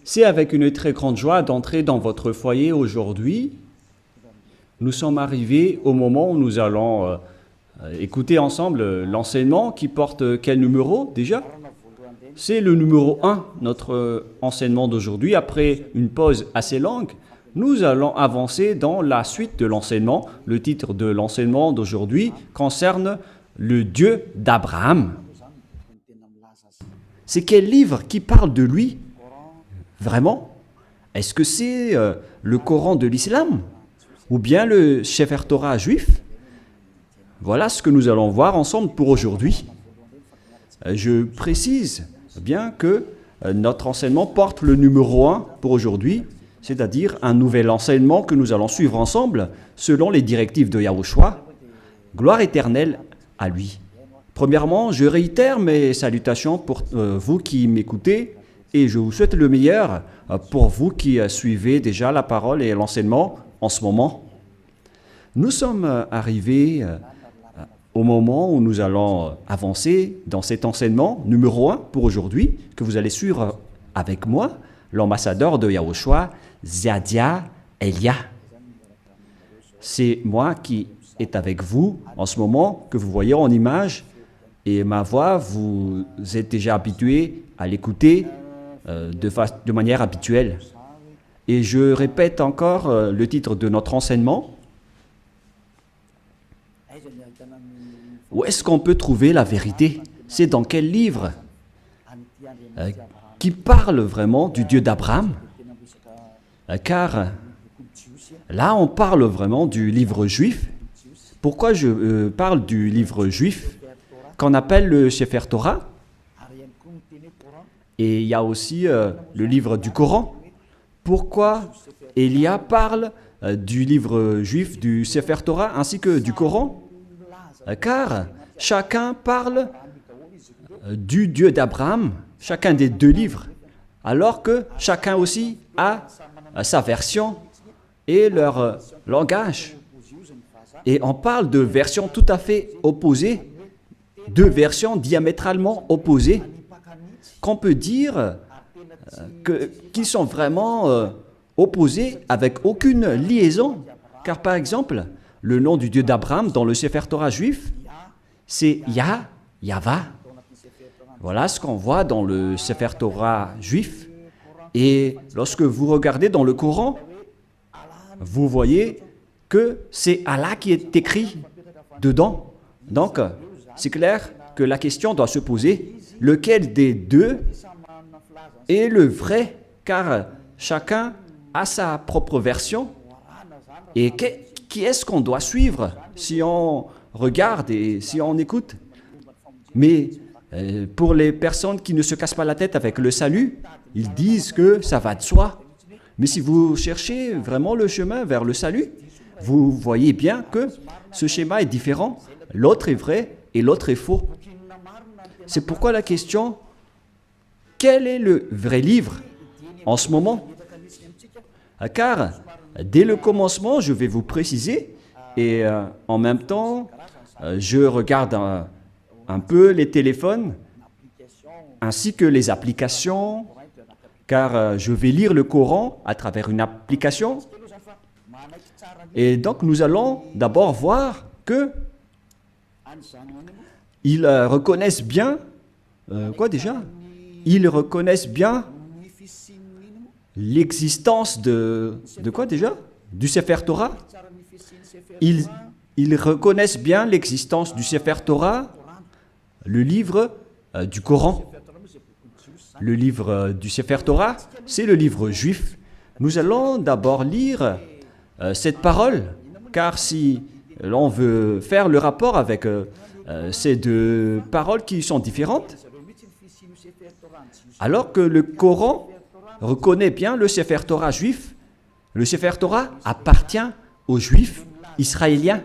C'est avec une très grande joie d'entrer dans votre foyer aujourd'hui. Nous sommes arrivés au moment où nous allons écouter ensemble l'enseignement qui porte quel numéro déjà? C'est le numéro 1, notre enseignement d'aujourd'hui. Après une pause assez longue, nous allons avancer dans la suite de l'enseignement. Le titre de l'enseignement d'aujourd'hui concerne le Dieu d'Abraham. C'est quel livre qui parle de lui? Vraiment? Est-ce que c'est le Coran de l'islam? Ou bien le Sefer Torah juif? Voilà ce que nous allons voir ensemble pour aujourd'hui. Je précise bien que notre enseignement porte le numéro 1 pour aujourd'hui, c'est-à-dire un nouvel enseignement que nous allons suivre ensemble selon les directives de Yahushua. Gloire éternelle à lui. Premièrement, je réitère mes salutations pour vous qui m'écoutez et je vous souhaite le meilleur pour vous qui suivez déjà la parole et l'enseignement en ce moment. Nous sommes arrivés au moment où nous allons avancer dans cet enseignement numéro 1 pour aujourd'hui, que vous allez suivre avec moi, l'ambassadeur de Yahushua, Ziadia Elia. C'est moi qui est avec vous en ce moment, que vous voyez en image, et ma voix, vous êtes déjà habitué à l'écouter de manière habituelle. Et je répète encore le titre de notre enseignement. Où est-ce qu'on peut trouver la vérité? C'est dans quel livre qui parle vraiment du Dieu d'Abraham? Car là, on parle vraiment du livre juif. Pourquoi je parle du livre juif qu'on appelle le Sefer Torah? Et il y a aussi le livre du Coran. Pourquoi Elia parle du livre juif, du Sefer Torah, ainsi que du Coran? Car chacun parle du Dieu d'Abraham, chacun des deux livres, alors que chacun aussi a sa version et leur langage. Et on parle de versions tout à fait opposées, deux versions diamétralement opposées, qu'on peut dire qui sont vraiment opposées avec aucune liaison. Car par exemple, le nom du Dieu d'Abraham dans le Sefer Torah juif, c'est Yahva. Voilà ce qu'on voit dans le Sefer Torah juif. Et lorsque vous regardez dans le Coran, vous voyez que c'est Allah qui est écrit dedans. Donc, c'est clair que la question doit se poser, lequel des deux est le vrai? Car chacun a sa propre version. Et qui est-ce qu'on doit suivre si on regarde et si on écoute? Mais pour les personnes qui ne se cassent pas la tête avec le salut, ils disent que ça va de soi. Mais si vous cherchez vraiment le chemin vers le salut, vous voyez bien que ce schéma est différent. L'autre est vrai et l'autre est faux. C'est pourquoi la question, quel est le vrai livre en ce moment? Car dès le commencement, je vais vous préciser, et en même temps, je regarde un peu les téléphones, ainsi que les applications, car je vais lire le Coran à travers une application. Et donc, nous allons d'abord voir que ils reconnaissent bien, quoi déjà? Ils reconnaissent bien l'existence de quoi déjà? Du Sefer Torah. Ils reconnaissent bien l'existence du Sefer Torah, le livre du Coran. Le livre du Sefer Torah, c'est le livre juif. Nous allons d'abord lire cette parole, car si l'on veut faire le rapport avec ces deux paroles qui sont différentes, alors que le Coran reconnaît bien le Sefer Torah juif, le Sefer Torah appartient aux Juifs israéliens.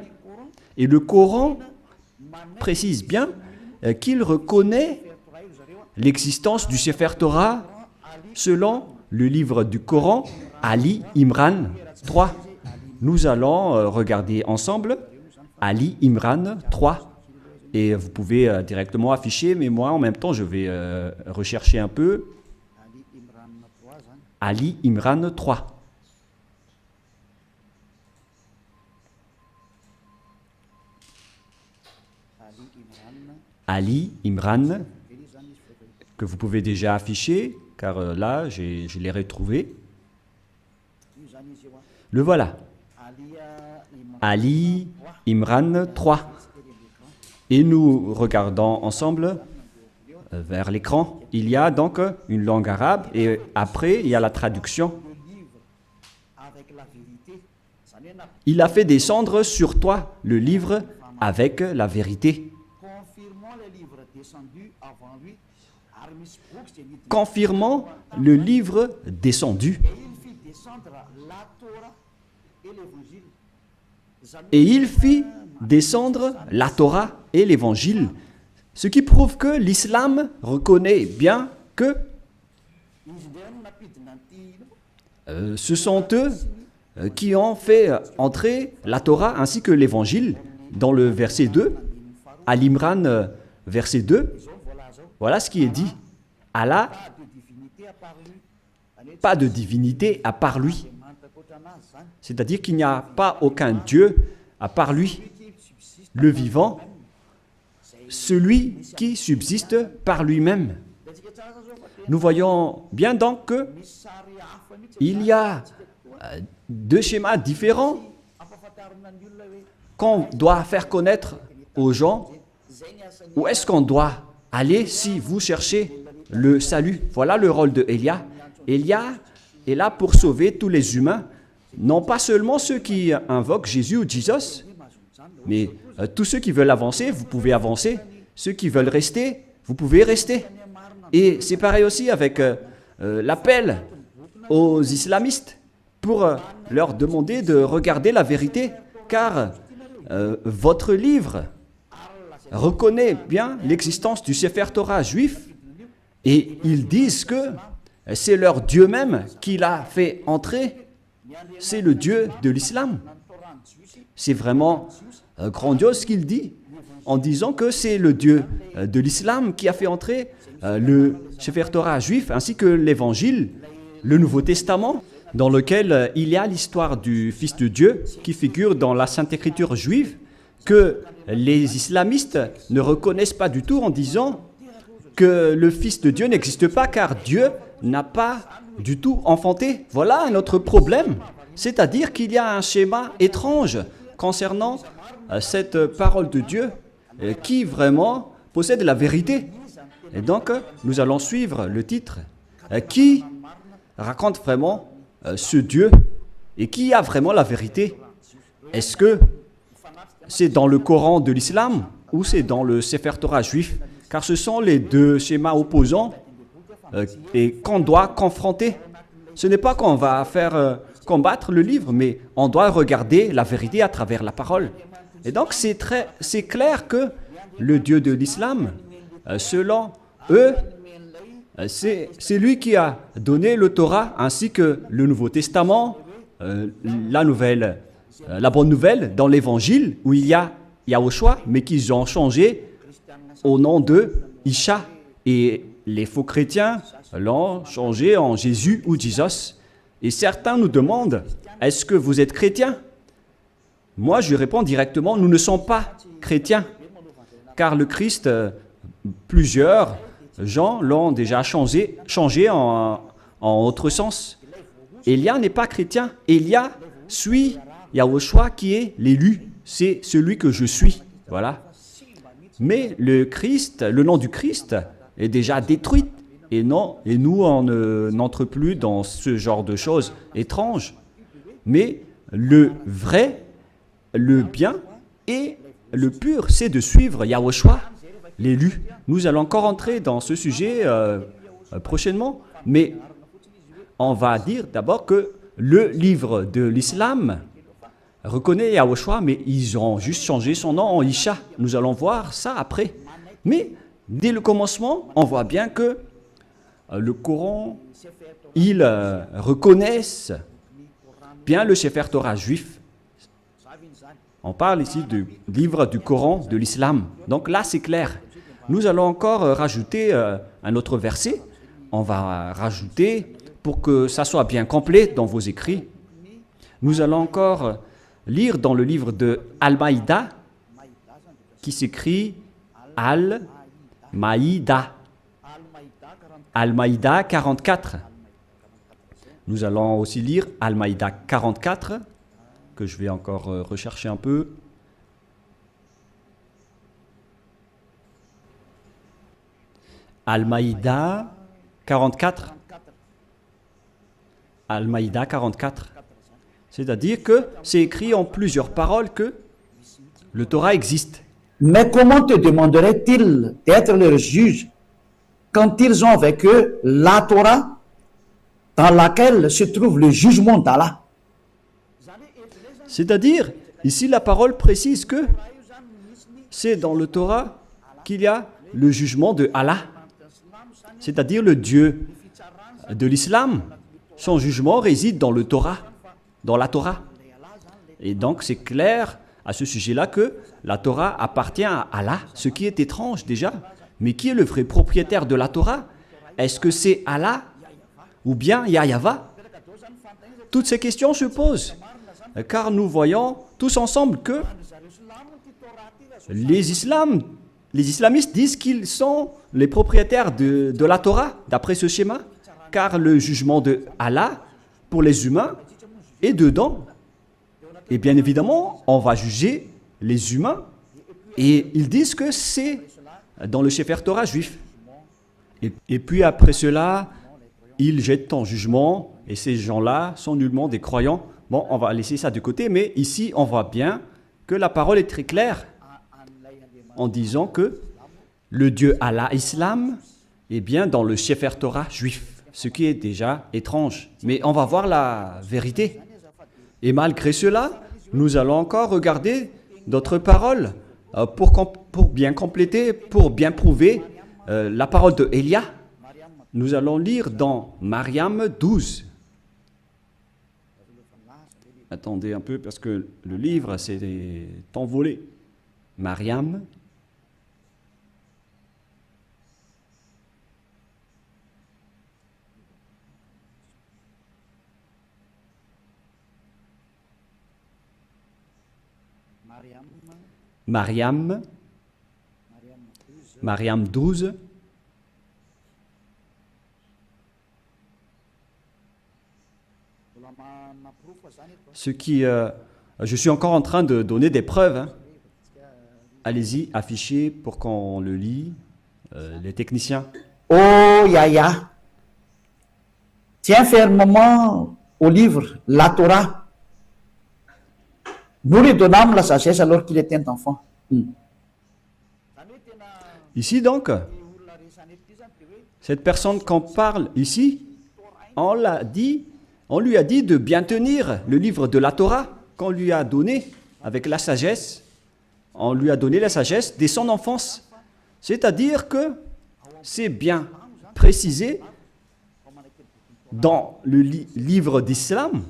Et le Coran précise bien qu'il reconnaît l'existence du Sefer Torah selon le livre du Coran, Ali Imran 3. Nous allons regarder ensemble Ali Imran 3. Et vous pouvez directement afficher, mais moi en même temps je vais rechercher un peu. Ali Imran 3. Ali Imran, que vous pouvez déjà afficher, car là, je l'ai retrouvé. Le voilà. Ali Imran 3. Et nous regardons ensemble vers l'écran. Il y a donc une langue arabe et après, il y a la traduction. Il a fait descendre sur toi le livre avec la vérité. Confirmant le livre descendu. Et il fit descendre la Torah et l'Évangile, ce qui prouve que l'islam reconnaît bien que ce sont eux qui ont fait entrer la Torah ainsi que l'Évangile dans le verset 2, à l'Imran verset 2. Voilà ce qui est dit. Allah, pas de divinité à part lui. C'est-à-dire qu'il n'y a pas aucun Dieu à part lui, le vivant, celui qui subsiste par lui-même. Nous voyons bien donc qu'il y a deux schémas différents qu'on doit faire connaître aux gens. Où est-ce qu'on doit aller si vous cherchez le salut? Voilà le rôle de Élia. Élia est là pour sauver tous les humains, non pas seulement ceux qui invoquent Jésus ou Jesus, mais tous ceux qui veulent avancer, vous pouvez avancer. Ceux qui veulent rester, vous pouvez rester. Et c'est pareil aussi avec l'appel aux islamistes pour leur demander de regarder la vérité, car votre livre reconnaît bien l'existence du Sefer Torah juif et ils disent que c'est leur Dieu même qui l'a fait entrer. C'est le Dieu de l'islam. C'est vraiment grandiose ce qu'il dit en disant que c'est le Dieu de l'islam qui a fait entrer le Sefer Torah juif ainsi que l'Évangile, le Nouveau Testament, dans lequel il y a l'histoire du Fils de Dieu qui figure dans la Sainte Écriture juive, que les islamistes ne reconnaissent pas du tout en disant que le Fils de Dieu n'existe pas car Dieu n'a pas du tout enfanté. Voilà notre problème. C'est-à-dire qu'il y a un schéma étrange concernant cette parole de Dieu qui vraiment possède la vérité. Et donc, nous allons suivre le titre qui raconte vraiment ce Dieu et qui a vraiment la vérité. Est-ce que c'est dans le Coran de l'islam ou c'est dans le Sefer Torah juif? Car ce sont les deux schémas opposants et qu'on doit confronter. Ce n'est pas qu'on va faire combattre le livre, mais on doit regarder la vérité à travers la parole. Et donc c'est clair que le Dieu de l'islam, selon eux, c'est lui qui a donné le Torah ainsi que le Nouveau Testament, la bonne nouvelle dans l'Évangile où il y a Yahushua, mais qu'ils ont changé au nom de Isha. Et les faux chrétiens l'ont changé en Jésus ou Jesus. Et certains nous demandent, est-ce que vous êtes chrétien? Moi, je réponds directement, nous ne sommes pas chrétiens. Car le Christ, plusieurs gens l'ont déjà changé en autre sens. Élia n'est pas chrétien. Élia suit Yahushua qui est l'élu. C'est celui que je suis. Voilà. Mais le Christ, le nom du Christ est déjà détruit. Et nous, on n'entre plus dans ce genre de choses étranges. Mais le vrai, le bien et le pur, c'est de suivre Yahushua, l'élu. Nous allons encore entrer dans ce sujet prochainement, mais on va dire d'abord que le livre de l'islam reconnaît Yahushua, mais ils ont juste changé son nom en Isha. Nous allons voir ça après. Mais dès le commencement, on voit bien que le Coran, ils reconnaissent bien le Sefer Torah juif. On parle ici du livre du Coran de l'islam. Donc là, c'est clair. Nous allons encore rajouter un autre verset. On va rajouter pour que ça soit bien complet dans vos écrits, nous allons encore lire dans le livre de Al-Maïda, qui s'écrit Al-Maïda. Al-Maïda 44. Nous allons aussi lire Al-Maïda 44, que je vais encore rechercher un peu. Al-Maïda 44. Al-Maïda 44. C'est-à-dire que c'est écrit en plusieurs paroles que le Torah existe. Mais comment te demanderaient-ils d'être leurs juges quand ils ont avec eux la Torah dans laquelle se trouve le jugement d'Allah? C'est-à-dire, ici la parole précise que c'est dans le Torah qu'il y a le jugement de Allah, c'est-à-dire le Dieu de l'islam. Son jugement réside dans le Torah, dans la Torah. Et donc c'est clair à ce sujet-là que la Torah appartient à Allah, ce qui est étrange déjà. Mais qui est le vrai propriétaire de la Torah? Est-ce que c'est Allah ou bien Yahva? Toutes ces questions se posent, car nous voyons tous ensemble que les islamistes disent qu'ils sont les propriétaires de la Torah, d'après ce schéma, car le jugement de Allah pour les humains est dedans. Et bien évidemment, on va juger les humains, et ils disent que c'est dans le Sefer Torah juif. Et puis après cela, ils jettent en jugement, et ces gens-là sont nullement des croyants. Bon, on va laisser ça de côté, mais ici, on voit bien que la parole est très claire en disant que le Dieu Allah Islam est bien dans le Sefer Torah juif, ce qui est déjà étrange. Mais on va voir la vérité. Et malgré cela, nous allons encore regarder d'autres paroles pour bien compléter, pour bien prouver la parole de Élia. Nous allons lire dans Mariam 12. Attendez un peu parce que le livre s'est envolé. Mariam. Mariam 12. Ce qui, je suis encore en train de donner des preuves. Hein. Allez-y, affichez pour qu'on le lit, les techniciens. Oh Yahya, tiens fermement au livre, la Torah. Nous lui donnâmes la sagesse alors qu'il était enfant. Ici donc, cette personne qu'on parle ici, on lui a dit de bien tenir le livre de la Torah qu'on lui a donné avec la sagesse. On lui a donné la sagesse dès son enfance. C'est-à-dire que c'est bien précisé dans le livre d'Islam,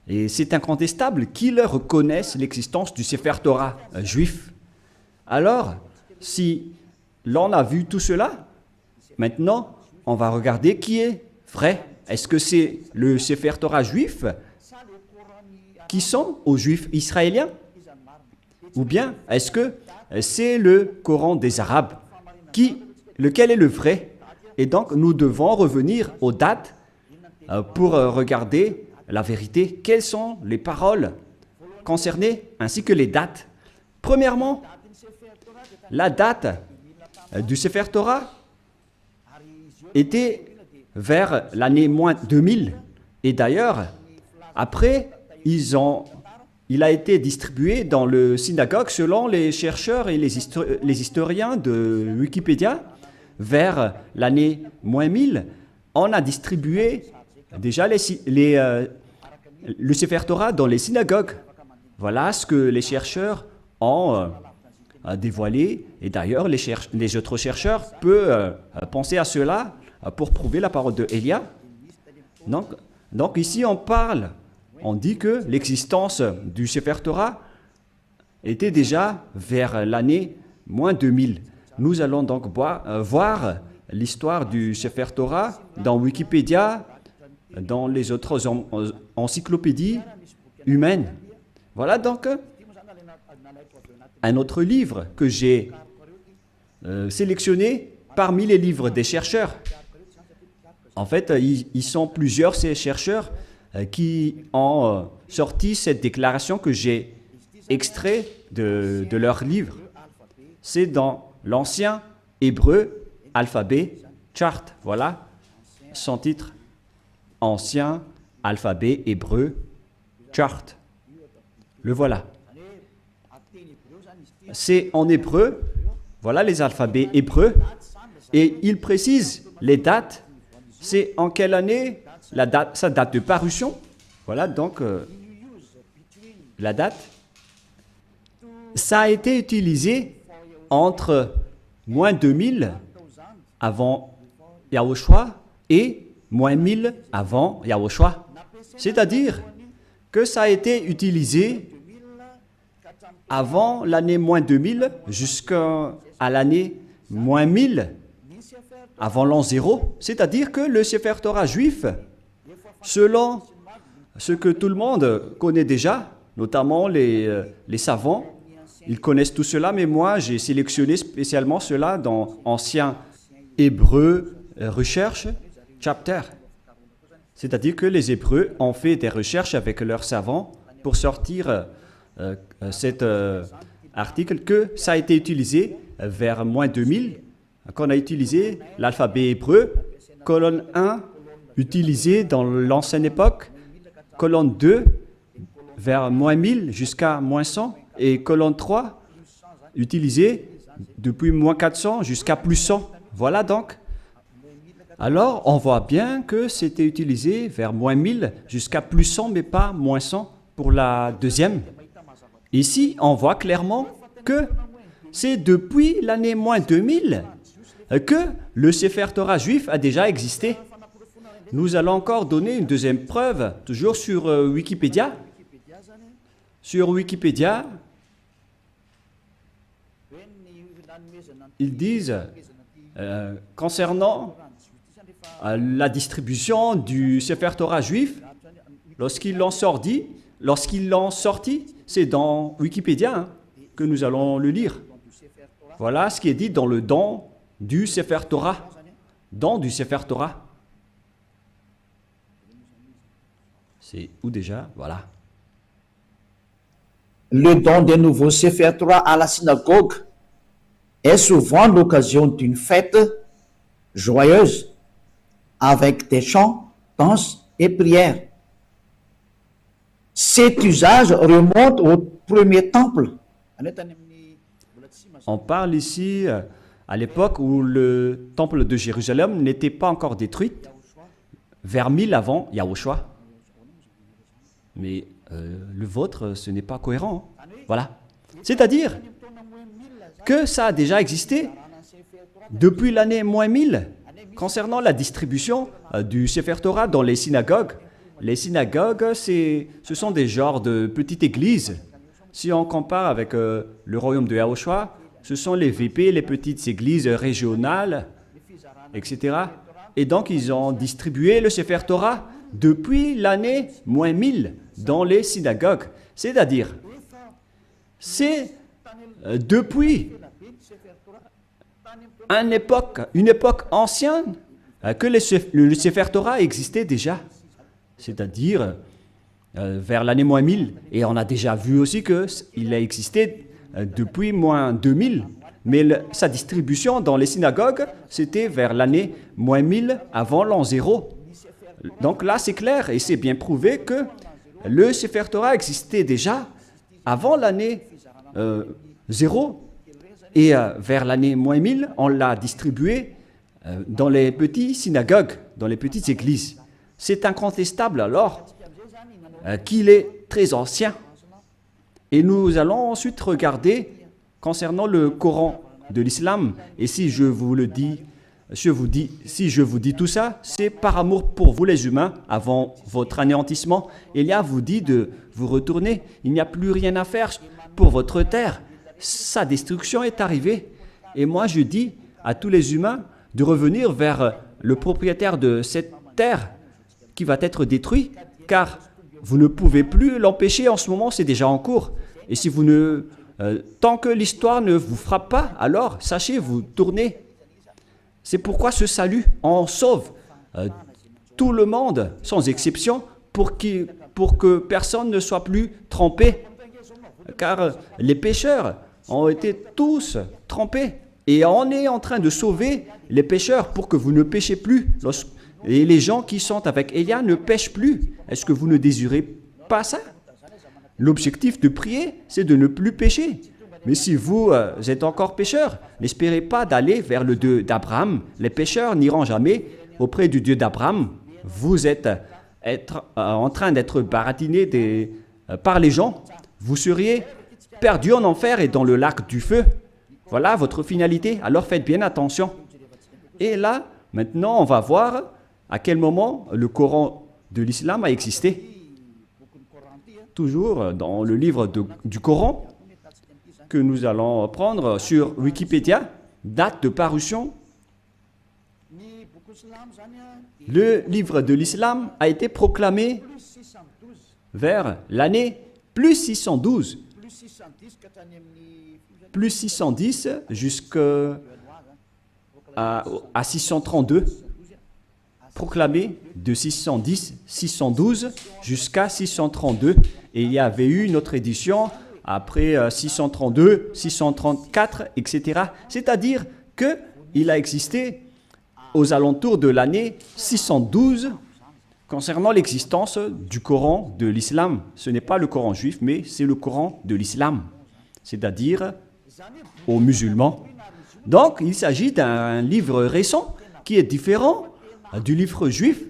et c'est incontestable qu'ils reconnaissent l'existence du Sefer Torah juif. Alors, si l'on a vu tout cela, maintenant, on va regarder qui est vrai. Est-ce que c'est le Sefer Torah juif qui sont aux Juifs israéliens? Ou bien est-ce que c'est le Coran des Arabes? Lequel est le vrai? Et donc, nous devons revenir aux dates pour regarder la vérité. Quelles sont les paroles concernées ainsi que les dates? Premièrement, la date du Sefer Torah était vers l'année moins 2000. Et d'ailleurs, après, il a été distribué dans le synagogue selon les chercheurs et les historiens de Wikipédia. Vers l'année moins 1000, on a distribué déjà le Sefer Torah dans les synagogues. Voilà ce que les chercheurs ont dévoilé. Et d'ailleurs, les autres chercheurs peuvent penser à cela pour prouver la parole de Élia. Donc ici, on dit que l'existence du Sefer Torah était déjà vers l'année moins 2000. Nous allons donc voir l'histoire du Sefer Torah dans Wikipédia dans les autres encyclopédies humaines. Voilà donc un autre livre que j'ai sélectionné parmi les livres des chercheurs. En fait, ils sont plusieurs, ces chercheurs, qui ont sorti cette déclaration que j'ai extrait de leur livre. C'est dans l'ancien hébreu alphabet chart. Voilà son titre. Ancien alphabet hébreu chart. Le voilà. C'est en hébreu. Voilà les alphabets hébreux. Et il précise les dates. C'est en quelle année sa date de parution. Voilà donc la date. Ça a été utilisé entre moins 2000 avant Yahushua et moins 1000 avant Yahushua. C'est-à-dire que ça a été utilisé avant l'année moins 2000 jusqu'à l'année moins 1000 avant l'an 0. C'est-à-dire que le Sefer Torah juif, selon ce que tout le monde connaît déjà, notamment les savants, ils connaissent tout cela, mais moi j'ai sélectionné spécialement cela dans Ancien Hébreu Recherche Chapter. C'est-à-dire que les Hébreux ont fait des recherches avec leurs savants pour sortir cet article que ça a été utilisé vers moins 2000, qu'on a utilisé l'alphabet hébreu, colonne 1 utilisé dans l'ancienne époque, colonne 2 vers moins 1000 jusqu'à moins 100, et colonne 3 utilisée depuis moins 400 jusqu'à plus 100. Voilà donc. Alors, on voit bien que c'était utilisé vers moins 1000 jusqu'à plus 100, mais pas moins 100 pour la deuxième. Ici, on voit clairement que c'est depuis l'année moins 2000 que le Sefer Torah juif a déjà existé. Nous allons encore donner une deuxième preuve, toujours sur Wikipédia. Sur Wikipédia, ils disent, concernant la distribution du Sefer Torah juif, lorsqu'ils l'ont sorti, c'est dans Wikipédia que nous allons le lire. Voilà ce qui est dit dans le don du Sefer Torah. Don du Sefer Torah. C'est où déjà? Voilà. Le don des nouveaux Sefer Torah à la synagogue est souvent l'occasion d'une fête joyeuse avec des chants, danses et prières. Cet usage remonte au premier temple. On parle ici à l'époque où le temple de Jérusalem n'était pas encore détruit, vers 1000 avant Yahushua. Mais le vôtre, ce n'est pas cohérent. Hein. Voilà. C'est-à-dire que ça a déjà existé depuis l'année moins 1000 concernant la distribution du Sefer Torah dans les synagogues. Les synagogues, ce sont des genres de petites églises. Si on compare avec le royaume de Yahushua, ce sont les VP, les petites églises régionales, etc. Et donc, ils ont distribué le Sefer Torah depuis l'année moins 1000 dans les synagogues. C'est-à-dire, c'est depuis une époque ancienne que le Sefer Torah existait déjà. C'est-à-dire vers l'année moins 1000. Et on a déjà vu aussi qu'il a existé depuis moins 2000. Mais sa distribution dans les synagogues, c'était vers l'année moins 1000 avant l'an 0. Donc là, c'est clair et c'est bien prouvé que le Sefer Torah existait déjà avant l'année 0. Et vers l'année moins 1000, on l'a distribué dans les petites synagogues, dans les petites églises. C'est incontestable alors qu'il est très ancien. Et nous allons ensuite regarder concernant le Coran de l'islam. Et si je vous dis tout ça, c'est par amour pour vous les humains, avant votre anéantissement. Elia vous dit de vous retourner. Il n'y a plus rien à faire pour votre terre. Sa destruction est arrivée. Et moi je dis à tous les humains de revenir vers le propriétaire de cette terre qui va être détruit, car vous ne pouvez plus l'empêcher en ce moment, c'est déjà en cours. Et si vous ne, tant que l'histoire ne vous frappe pas, alors sachez, vous tournez. C'est pourquoi ce salut en sauve tout le monde, sans exception, pour que personne ne soit plus trempé. Car les pécheurs ont été tous trempés. Et on est en train de sauver les pécheurs pour que vous ne péchez plus. Et les gens qui sont avec Élia ne pêchent plus. Est-ce que vous ne désirez pas ça? L'objectif de prier, c'est de ne plus pécher. Mais si vous êtes encore pécheur, n'espérez pas d'aller vers le Dieu d'Abraham. Les pécheurs n'iront jamais auprès du Dieu d'Abraham. Vous êtes en train d'être baratiné par les gens. Vous seriez perdu en enfer et dans le lac du feu. Voilà votre finalité. Alors faites bien attention. Et là, maintenant, on va voir à quel moment le Coran de l'islam a existé. Toujours dans le livre du Coran que nous allons prendre sur Wikipédia, date de parution. Le livre de l'islam a été proclamé vers l'année plus 612. Plus 610 jusqu'à 632. Proclamé de 612 jusqu'à 632. Et il y avait eu une autre édition après 632, 634, etc. C'est-à-dire qu'il a existé aux alentours de l'année 612 concernant l'existence du Coran de l'islam. Ce n'est pas le Coran juif, mais c'est le Coran de l'islam, c'est-à-dire aux musulmans. Donc, il s'agit d'un livre récent qui est différent du livre juif.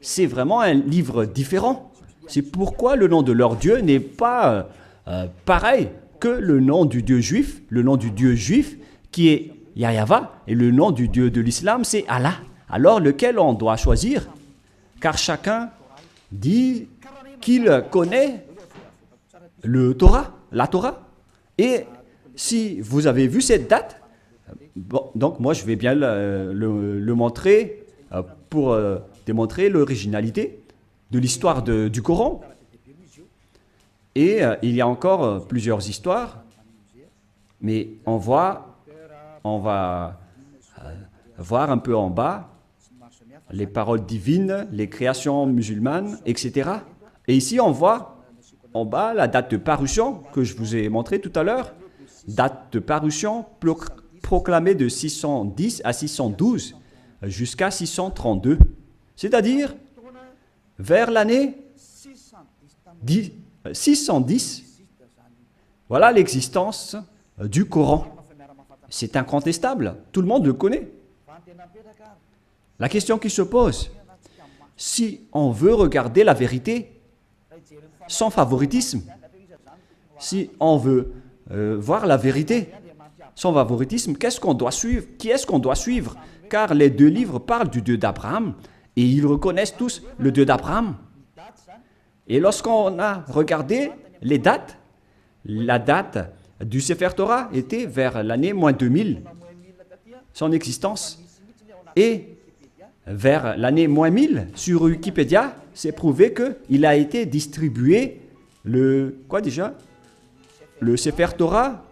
C'est vraiment un livre différent. C'est pourquoi le nom de leur Dieu n'est pas pareil que le nom du Dieu juif. Le nom du Dieu juif qui est Yahweh et le nom du Dieu de l'islam c'est Allah. Alors lequel on doit choisir? Car chacun dit qu'il connaît le Torah, la Torah. Et si vous avez vu cette date, bon, donc moi je vais bien le montrer pour démontrer l'originalité de l'histoire du Coran. Et il y a encore plusieurs histoires, mais on va voir un peu en bas les paroles divines, les créations musulmanes, etc. Et ici, on voit en bas la date de parution que je vous ai montré tout à l'heure. Date de parution proclamée de 610 à 612 jusqu'à 632. C'est-à-dire vers l'année 610. Voilà l'existence du Coran. C'est incontestable, tout le monde le connaît. La question qui se pose, si on veut regarder la vérité sans favoritisme, si on veut voir la vérité sans favoritisme, qu'est-ce qu'on doit suivre? Qui est-ce qu'on doit suivre? Car les deux livres parlent du Dieu d'Abraham et ils reconnaissent tous le Dieu d'Abraham. Et lorsqu'on a regardé les dates, la date du Sefer Torah était vers l'année moins 2000, son existence. Et vers l'année moins 1000, sur Wikipédia, c'est prouvé qu'il a été distribué le Sefer Torah,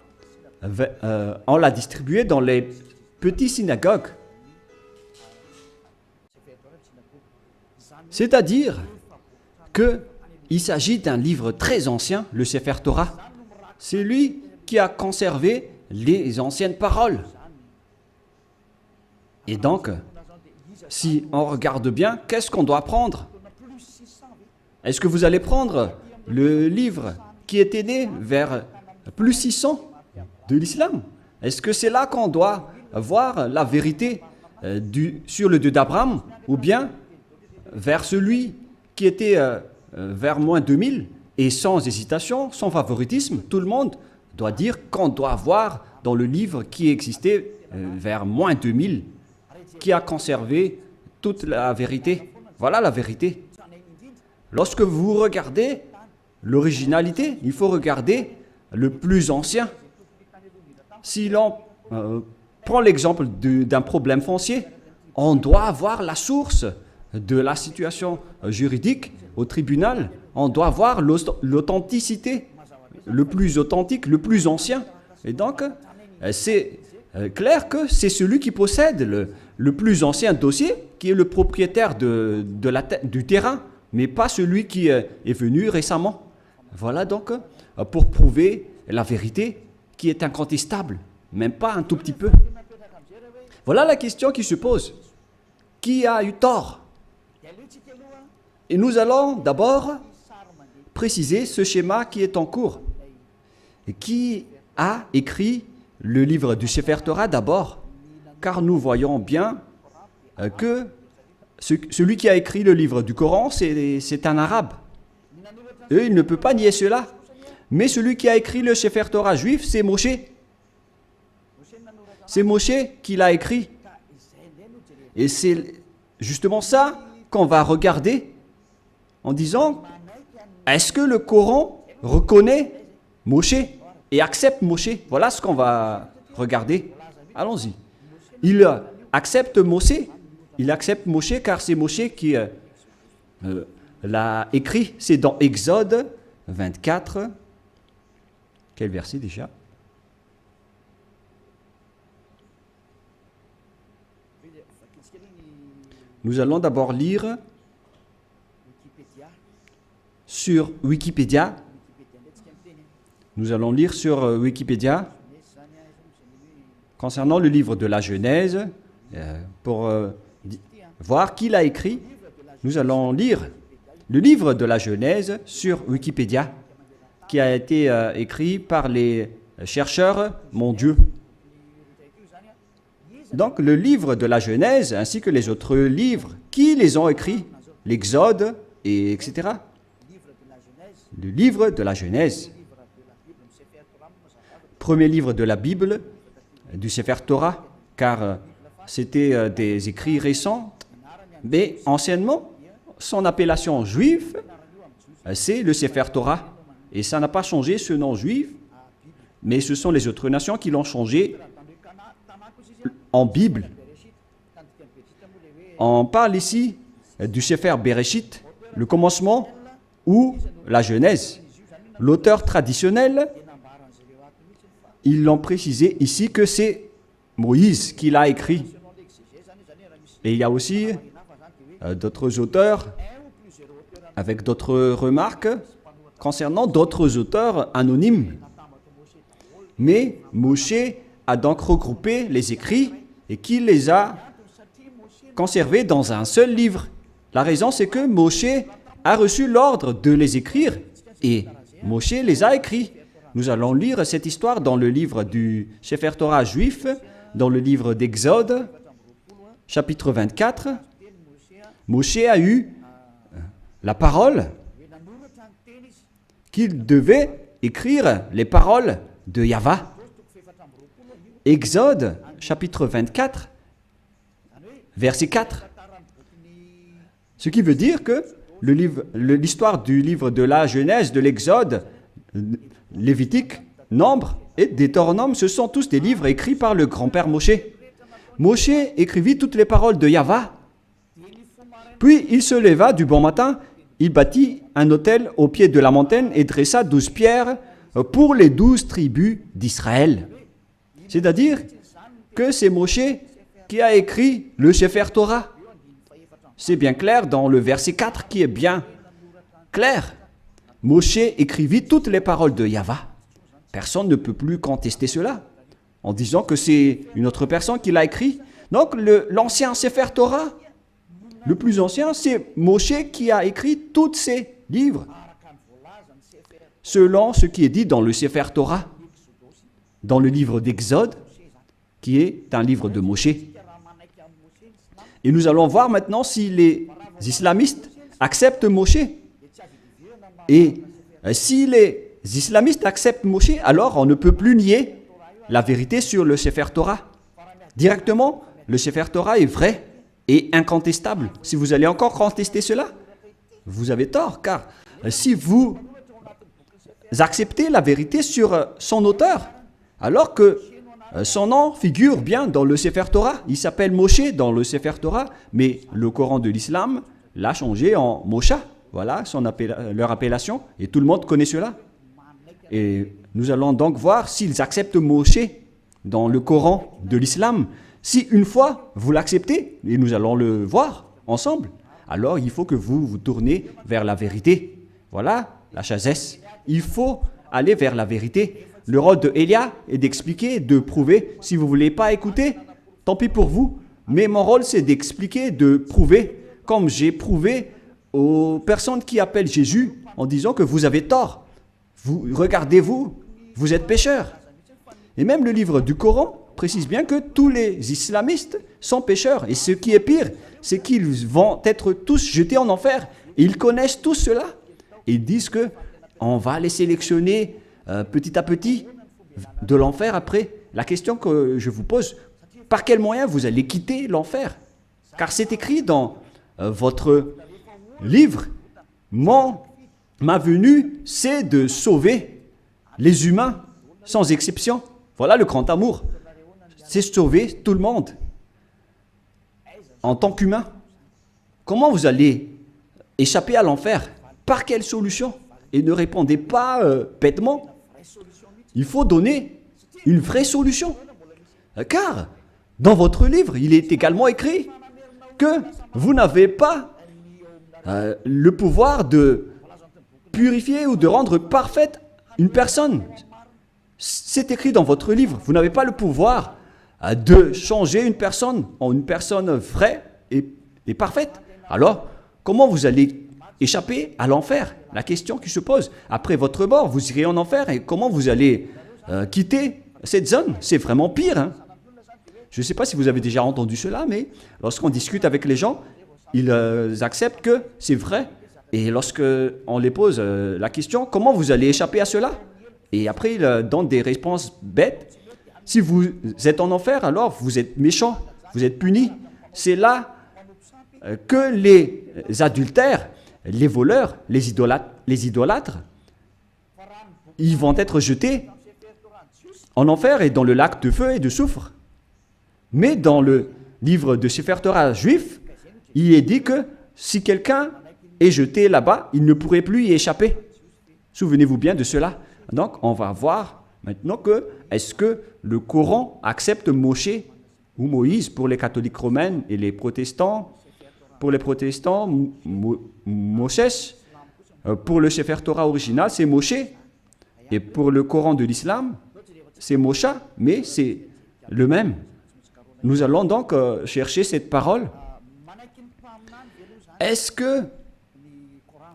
on l'a distribué dans les petites synagogues. C'est-à-dire qu'il s'agit d'un livre très ancien, le Sefer Torah. C'est lui qui a conservé les anciennes paroles. Et donc, si on regarde bien, qu'est-ce qu'on doit prendre? Est-ce que vous allez prendre le livre qui était né vers plus 600 de l'islam? Est-ce que c'est là qu'on doit voir la vérité sur le Dieu d'Abraham, ou bien vers celui qui était vers moins 2000? Et sans hésitation, sans favoritisme, tout le monde doit dire qu'on doit voir dans le livre qui existait vers moins 2000, qui a conservé toute la vérité. Voilà la vérité. Lorsque vous regardez l'originalité, il faut regarder le plus ancien. Si l'on prend l'exemple d'un problème foncier, on doit avoir la source de la situation juridique au tribunal, on doit voir l'authenticité, le plus authentique, le plus ancien. Et donc, c'est clair que c'est celui qui possède le plus ancien dossier qui est le propriétaire du terrain, mais pas celui qui est venu récemment. Voilà donc pour prouver la vérité qui est incontestable, même pas un tout petit peu. Voilà la question qui se pose. Qui a eu tort? Et nous allons d'abord préciser ce schéma qui est en cours. Et qui a écrit le livre du Sefer Torah d'abord? Car nous voyons bien que celui qui a écrit le livre du Coran, c'est un arabe. Et il ne peut pas nier cela. Mais celui qui a écrit le Sefer Torah juif, c'est Moshe. C'est Moshe qui l'a écrit. Et c'est justement ça qu'on va regarder en disant, est-ce que le Coran reconnaît Moshe et accepte Moshe? Voilà ce qu'on va regarder. Allons-y. Il accepte Moshe. Il accepte Moshe car c'est Moshe qui l'a écrit. C'est dans Exode 24. Quel verset déjà? Nous allons d'abord lire sur Wikipédia. Nous allons lire sur Wikipédia concernant le livre de la Genèse pour voir qui l'a écrit. Nous allons lire le livre de la Genèse sur Wikipédia qui a été écrit par les chercheurs mondiaux. Donc le livre de la Genèse ainsi que les autres livres, qui les ont écrits? L'Exode, et etc. Le livre de la Genèse. Premier livre de la Bible, du Sefer Torah, car c'était des écrits récents, mais anciennement, son appellation juive, c'est le Sefer Torah. Et ça n'a pas changé ce nom juif, mais ce sont les autres nations qui l'ont changé en Bible. On parle ici du Sefer Bereshit, le commencement ou la Genèse. L'auteur traditionnel, ils l'ont précisé ici que c'est Moïse qui l'a écrit. Et il y a aussi d'autres auteurs avec d'autres remarques concernant d'autres auteurs anonymes. Mais Moshe a donc regroupé les écrits et qui les a conservés dans un seul livre. La raison, c'est que Moshe a reçu l'ordre de les écrire et Moshe les a écrits. Nous allons lire cette histoire dans le livre du Sefer Torah juif, dans le livre d'Exode, chapitre 24. Moshe a eu la parole qu'il devait écrire les paroles de Yahvé. Exode, chapitre 24, verset 4. Ce qui veut dire que l'histoire du livre de la Genèse, de l'Exode, Lévitique, Nombre et Deutéronome, ce sont tous des livres écrits par le grand-père Moshe. Moshe écrivit toutes les paroles de Yahvé. Puis il se leva du bon matin, il bâtit un autel au pied de la montagne et dressa 12 pierres pour les 12 tribus d'Israël. C'est-à-dire que c'est Moshe qui a écrit le Sefer Torah. C'est bien clair dans le verset 4 qui est bien clair. Moshe écrivit toutes les paroles de Yahvé. Personne ne peut plus contester cela en disant que c'est une autre personne qui l'a écrit. Donc l'ancien Sefer Torah, le plus ancien, c'est Moshe qui a écrit tous ces livres selon ce qui est dit dans le Sefer Torah, dans le livre d'Exode, qui est un livre de Moshe. Et nous allons voir maintenant si les islamistes acceptent Moshe. Et si les islamistes acceptent Moshe, alors on ne peut plus nier la vérité sur le Sefer Torah. Directement, le Sefer Torah est vrai et incontestable. Si vous allez encore contester cela, vous avez tort, car si vous acceptez la vérité sur son auteur, alors que Son nom figure bien dans le Sefer Torah. Il s'appelle Moshe dans le Sefer Torah, mais le Coran de l'islam l'a changé en Mosha. Voilà leur appellation, et tout le monde connaît cela. Et nous allons donc voir s'ils acceptent Moshe dans le Coran de l'islam. Si une fois vous l'acceptez, et nous allons le voir ensemble, alors il faut que vous vous tournez vers la vérité. Voilà la sagesse. Il faut aller vers la vérité. Le rôle de Elia est d'expliquer, de prouver. Si vous ne voulez pas écouter, tant pis pour vous. Mais mon rôle, c'est d'expliquer, de prouver, comme j'ai prouvé aux personnes qui appellent Jésus en disant que vous avez tort. Regardez-vous, vous êtes pécheurs. Et même le livre du Coran précise bien que tous les islamistes sont pécheurs. Et ce qui est pire, c'est qu'ils vont être tous jetés en enfer. Et ils connaissent tout cela. Et ils disent que on va les sélectionner petit à petit de l'enfer après. La question que je vous pose, par quel moyen vous allez quitter l'enfer? Car c'est écrit dans votre livre, ma venue, c'est de sauver les humains sans exception. Voilà le grand amour. C'est sauver tout le monde en tant qu'humain. Comment vous allez échapper à l'enfer? Par quelle solution? Et ne répondez pas bêtement. Il faut donner une vraie solution. Car dans votre livre, il est également écrit que vous n'avez pas le pouvoir de purifier ou de rendre parfaite une personne. C'est écrit dans votre livre. Vous n'avez pas le pouvoir de changer une personne en une personne vraie et parfaite. Alors, comment vous allez échapper à l'enfer? La question qui se pose. Après votre mort, vous irez en enfer et comment vous allez quitter cette zone? C'est vraiment pire. Hein? Je ne sais pas si vous avez déjà entendu cela, mais lorsqu'on discute avec les gens, ils acceptent que c'est vrai. Et lorsqu'on les pose la question, comment vous allez échapper à cela? Et après, ils donnent des réponses bêtes. Si vous êtes en enfer, alors vous êtes méchant, vous êtes puni. C'est là que les adultères, les voleurs, les idolâtres, ils vont être jetés en enfer et dans le lac de feu et de soufre. Mais dans le livre de Sefer Torah juif, il est dit que si quelqu'un est jeté là-bas, il ne pourrait plus y échapper. Souvenez-vous bien de cela. Donc, on va voir maintenant que est-ce que le Coran accepte Moshe ou Moïse pour les catholiques romains et les protestants. Pour les protestants, Moshe. Pour le Sefer Torah original, c'est Moshe. Et pour le Coran de l'islam, c'est Mosha, mais c'est le même. Nous allons donc chercher cette parole. Est-ce que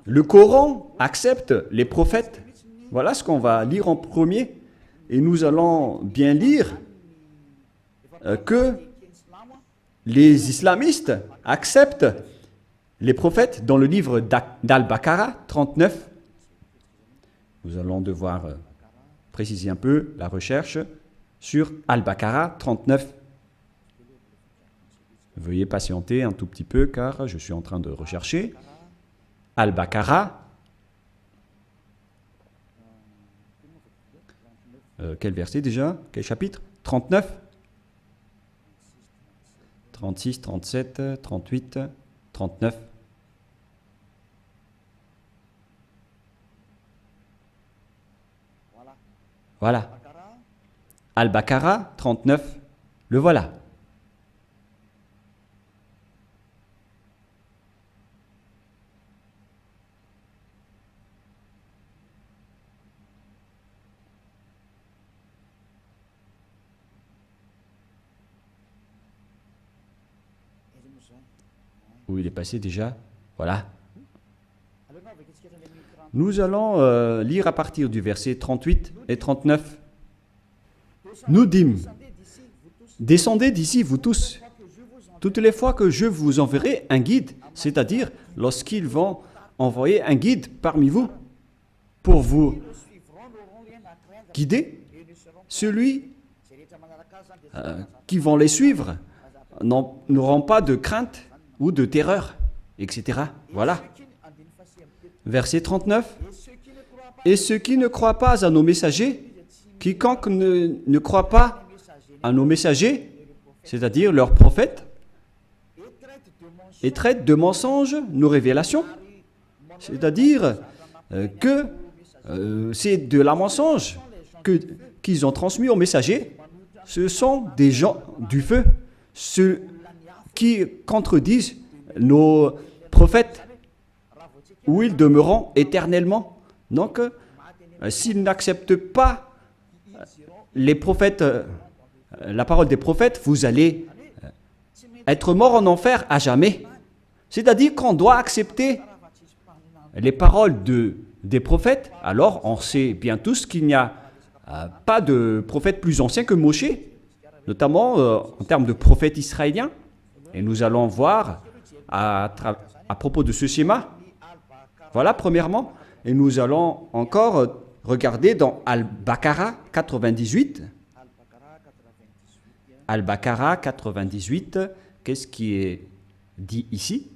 le Coran accepte les prophètes? Voilà ce qu'on va lire en premier. Et nous allons bien lire que les islamistes acceptent les prophètes dans le livre d'Al-Baqarah 39. Nous allons devoir préciser un peu la recherche sur Al-Baqarah 39. Veuillez patienter un tout petit peu car je suis en train de rechercher. Al-Baqarah. Quel verset déjà? Quel chapitre? 39, 36, 37, 38, 39. Voilà. Al-Baqarah 39. Le voilà. Où il est passé déjà? Voilà. Nous allons lire à partir du verset 38 et 39. Nous dîmes, descendez d'ici, vous tous, toutes les fois que je vous enverrai un guide, c'est-à-dire lorsqu'ils vont envoyer un guide parmi vous pour vous guider, celui qui vont les suivre n'auront pas de crainte ou de terreur, etc. Voilà. Verset 39. Et ceux qui ne croient pas à nos messagers, quiconque ne croit pas à nos messagers, c'est-à-dire leurs prophètes, et traitent de mensonges nos révélations. C'est-à-dire que c'est de la mensonge qu'ils ont transmis aux messagers. Ce sont des gens du feu, ceux qui contredisent nos prophètes, où ils demeureront éternellement. Donc, s'ils n'acceptent pas les prophètes, la parole des prophètes, vous allez être mort en enfer à jamais. C'est-à-dire qu'on doit accepter les paroles des prophètes. Alors, on sait bien tous qu'il n'y a pas de prophète plus ancien que Moshe, notamment en termes de prophète israélien. Et nous allons voir à propos de ce schéma. Voilà, premièrement. Et nous allons encore regarder dans Al-Baqarah 98. Al-Baqarah 98, qu'est-ce qui est dit ici?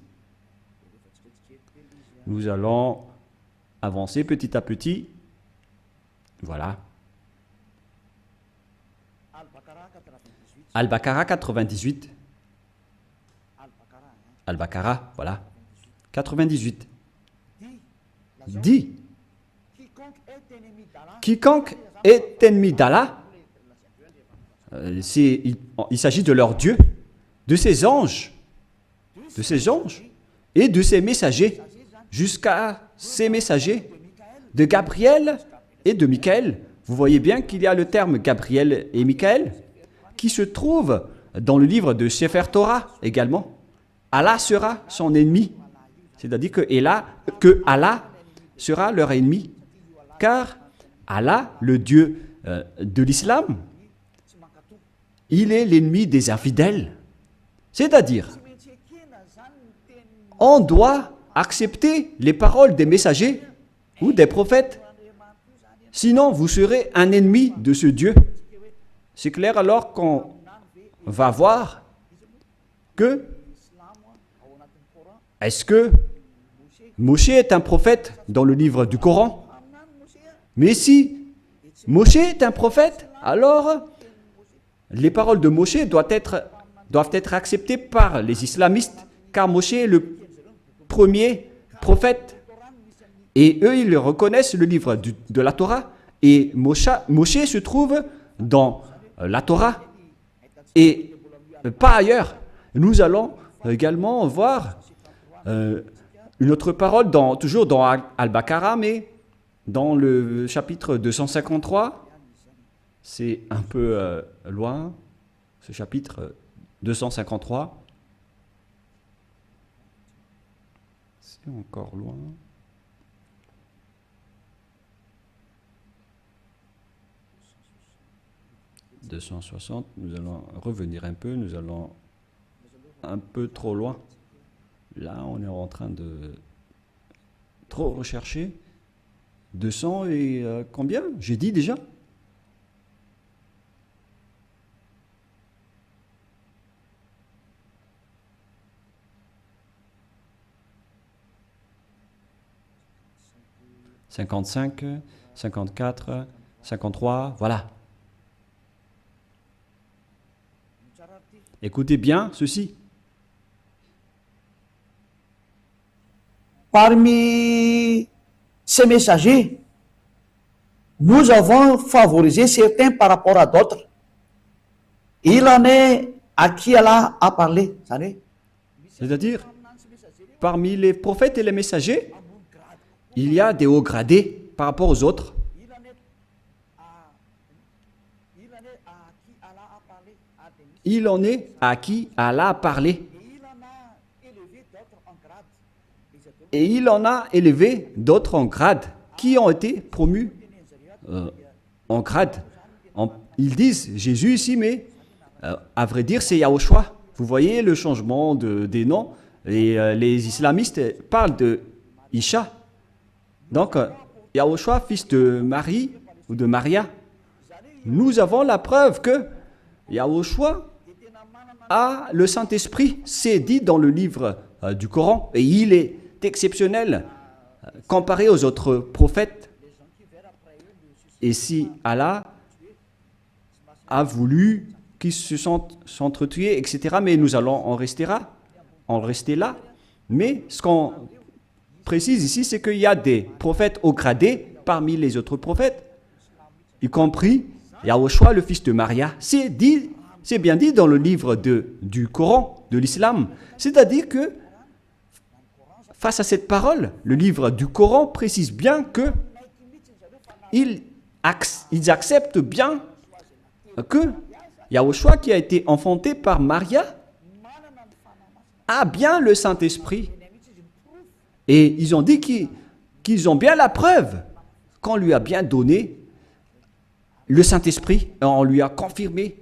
Nous allons avancer petit à petit. Voilà. Al-Baqarah 98. Al-Baqarah, voilà. 98. Dit, quiconque est ennemi d'Allah, il s'agit de leur Dieu, de ses anges et de ses messagers, jusqu'à ses messagers, de Gabriel et de Michaël. Vous voyez bien qu'il y a le terme Gabriel et Michaël qui se trouve dans le livre de Sefer Torah également. Allah sera son ennemi, c'est-à-dire que Allah sera leur ennemi, car Allah, le Dieu de l'islam, il est l'ennemi des infidèles. C'est-à-dire, on doit accepter les paroles des messagers ou des prophètes, sinon vous serez un ennemi de ce Dieu. C'est clair alors qu'on va voir que est-ce que Moshe est un prophète dans le livre du Coran? Mais si Moshe est un prophète, alors les paroles de Moshe doivent être acceptées par les islamistes, car Moshe est le premier prophète. Et eux, ils reconnaissent le livre de la Torah. Et Moshe se trouve dans la Torah et pas ailleurs. Nous allons également voir une autre parole, toujours dans Al-Baqarah, mais dans le chapitre 253. C'est un peu loin, ce chapitre 253. C'est encore loin. « 260, nous allons revenir un peu, nous allons un peu trop loin. Là, on est en train de trop rechercher. 200 et combien? J'ai dit déjà? « 55, 54, 53, voilà. Écoutez bien ceci. Parmi ces messagers, nous avons favorisé certains par rapport à d'autres. Il en est à qui Allah a parlé. C'est-à-dire, parmi les prophètes et les messagers, il y a des hauts gradés par rapport aux autres. Il en est à qui Allah a parlé. Et il en a élevé d'autres en grade, qui ont été promus en grade. Ils disent Jésus ici, mais à vrai dire, c'est Yahushua. Vous voyez le changement des noms. Et les islamistes parlent de Isha. Donc, Yahushua, fils de Marie ou de Maria. Nous avons la preuve que Yahushua a le Saint-Esprit. C'est dit dans le livre du Coran. Et il est exceptionnel comparé aux autres prophètes. Et si Allah a voulu qui se sont s'entretués, etc. Mais nous allons en rester là. Mais ce qu'on précise ici, c'est qu'il y a des prophètes haut gradés parmi les autres prophètes, y compris Yahushua, le fils de Maria. C'est bien dit dans le livre du Coran, de l'islam. C'est-à-dire que, face à cette parole, le livre du Coran précise bien que ils acceptent bien que Yahushua, qui a été enfanté par Maria, a bien le Saint-Esprit. Et ils ont dit qu'ils ont bien la preuve qu'on lui a bien donné le Saint-Esprit. On lui a confirmé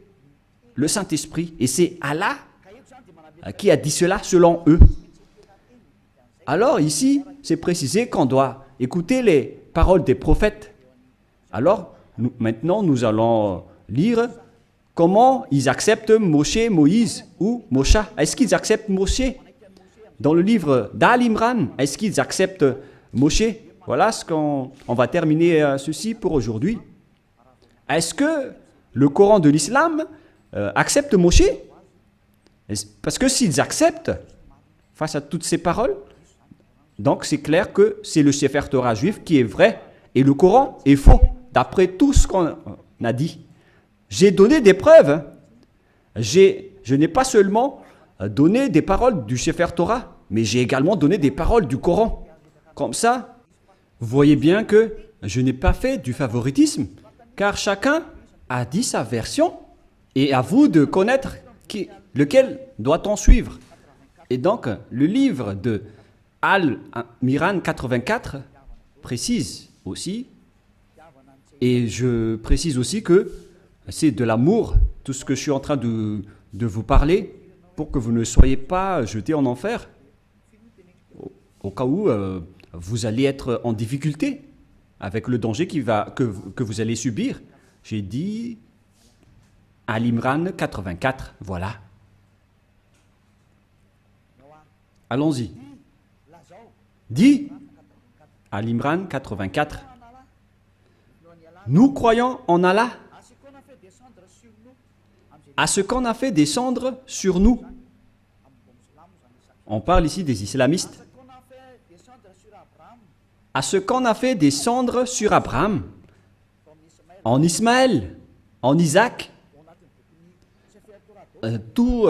le Saint-Esprit. Et c'est Allah qui a dit cela selon eux. Alors ici, c'est précisé qu'on doit écouter les paroles des prophètes. Alors, maintenant, nous allons lire comment ils acceptent Moshe, Moïse ou Mosha. Est-ce qu'ils acceptent Moshe? Dans le livre d'Al-Imran, est-ce qu'ils acceptent Moshe? Voilà ce qu'on va terminer ceci pour aujourd'hui. Est-ce que le Coran de l'islam accepte Moshe? Parce que s'ils acceptent, face à toutes ces paroles, donc c'est clair que c'est le Sefer Torah juif qui est vrai et le Coran est faux, d'après tout ce qu'on a dit. J'ai donné des preuves. Je n'ai pas seulement donné des paroles du Sefer Torah, mais j'ai également donné des paroles du Coran. Comme ça, vous voyez bien que je n'ai pas fait du favoritisme, car chacun a dit sa version, et à vous de connaître lequel doit-on suivre. Et donc, le livre de Al-Miran 84 précise aussi, et je précise aussi que c'est de l'amour, tout ce que je suis en train de vous parler, pour que vous ne soyez pas jetés en enfer, au cas où vous allez être en difficulté avec le danger que vous allez subir. J'ai dit Al-Imran 84, voilà. Allons-y. Dit Al-Imran 84. Nous croyons en Allah, à ce qu'on a fait descendre sur nous. On parle ici des islamistes. À ce qu'on a fait descendre sur Abraham, en Ismaël, en Isaac. Tous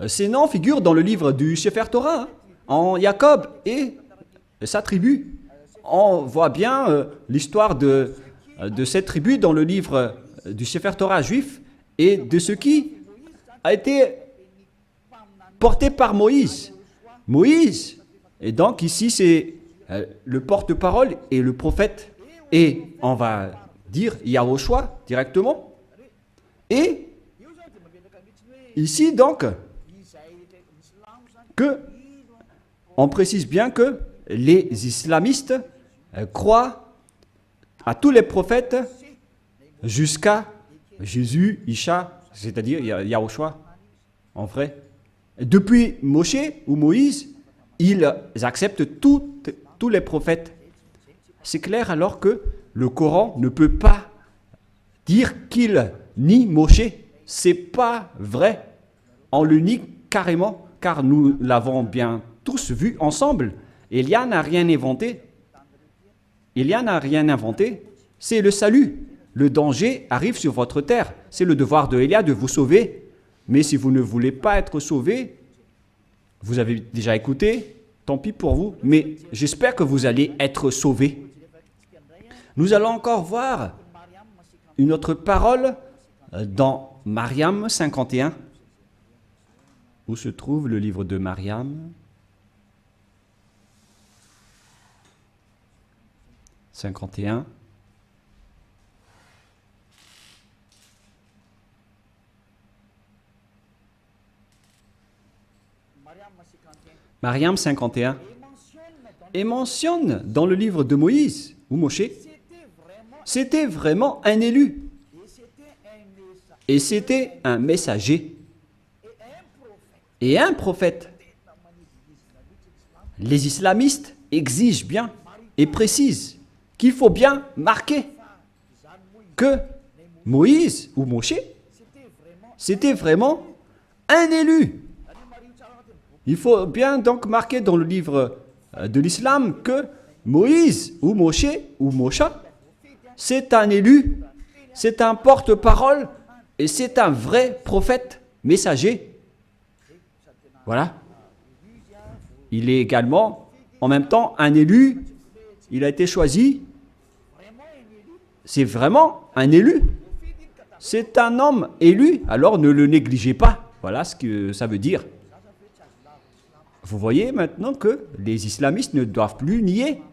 ces noms figurent dans le livre du Sefer Torah, hein, en Jacob et sa tribu. On voit bien l'histoire de cette tribu dans le livre du Sefer Torah juif et de ce qui a été porté par Moïse. Moïse, et donc ici c'est le porte-parole et le prophète, et on va dire Yahushua directement. Et ici donc, on précise bien que les islamistes croient à tous les prophètes jusqu'à Jésus, Isha, c'est-à-dire Yahushua, en vrai. Depuis Moshe ou Moïse, ils acceptent tous les prophètes. C'est clair alors que le Coran ne peut pas dire qu'il nie Moshe. C'est pas vrai. On le nie carrément, car nous l'avons bien tous vu ensemble. Élia n'a rien inventé. Élia n'a rien inventé. C'est le salut. Le danger arrive sur votre terre. C'est le devoir de Élia de vous sauver. Mais si vous ne voulez pas être sauvé, vous avez déjà écouté, tant pis pour vous. Mais j'espère que vous allez être sauvés. Nous allons encore voir une autre parole dans Mariam 51. Où se trouve le livre de Mariam 51. Mariam 51. Et mentionne dans le livre de Moïse ou Moshe, c'était vraiment un élu. Et c'était un messager. Et un prophète. Les islamistes exigent bien et précisent qu'il faut bien marquer que Moïse ou Moshe c'était vraiment un élu. Il faut bien donc marquer dans le livre de l'islam que Moïse ou Moshe ou Mosha, c'est un élu, c'est un porte-parole et c'est un vrai prophète, messager. Voilà. Il est également en même temps un élu, il a été choisi. C'est vraiment un élu. C'est un homme élu, alors ne le négligez pas. Voilà ce que ça veut dire. Vous voyez maintenant que les islamistes ne doivent plus nier.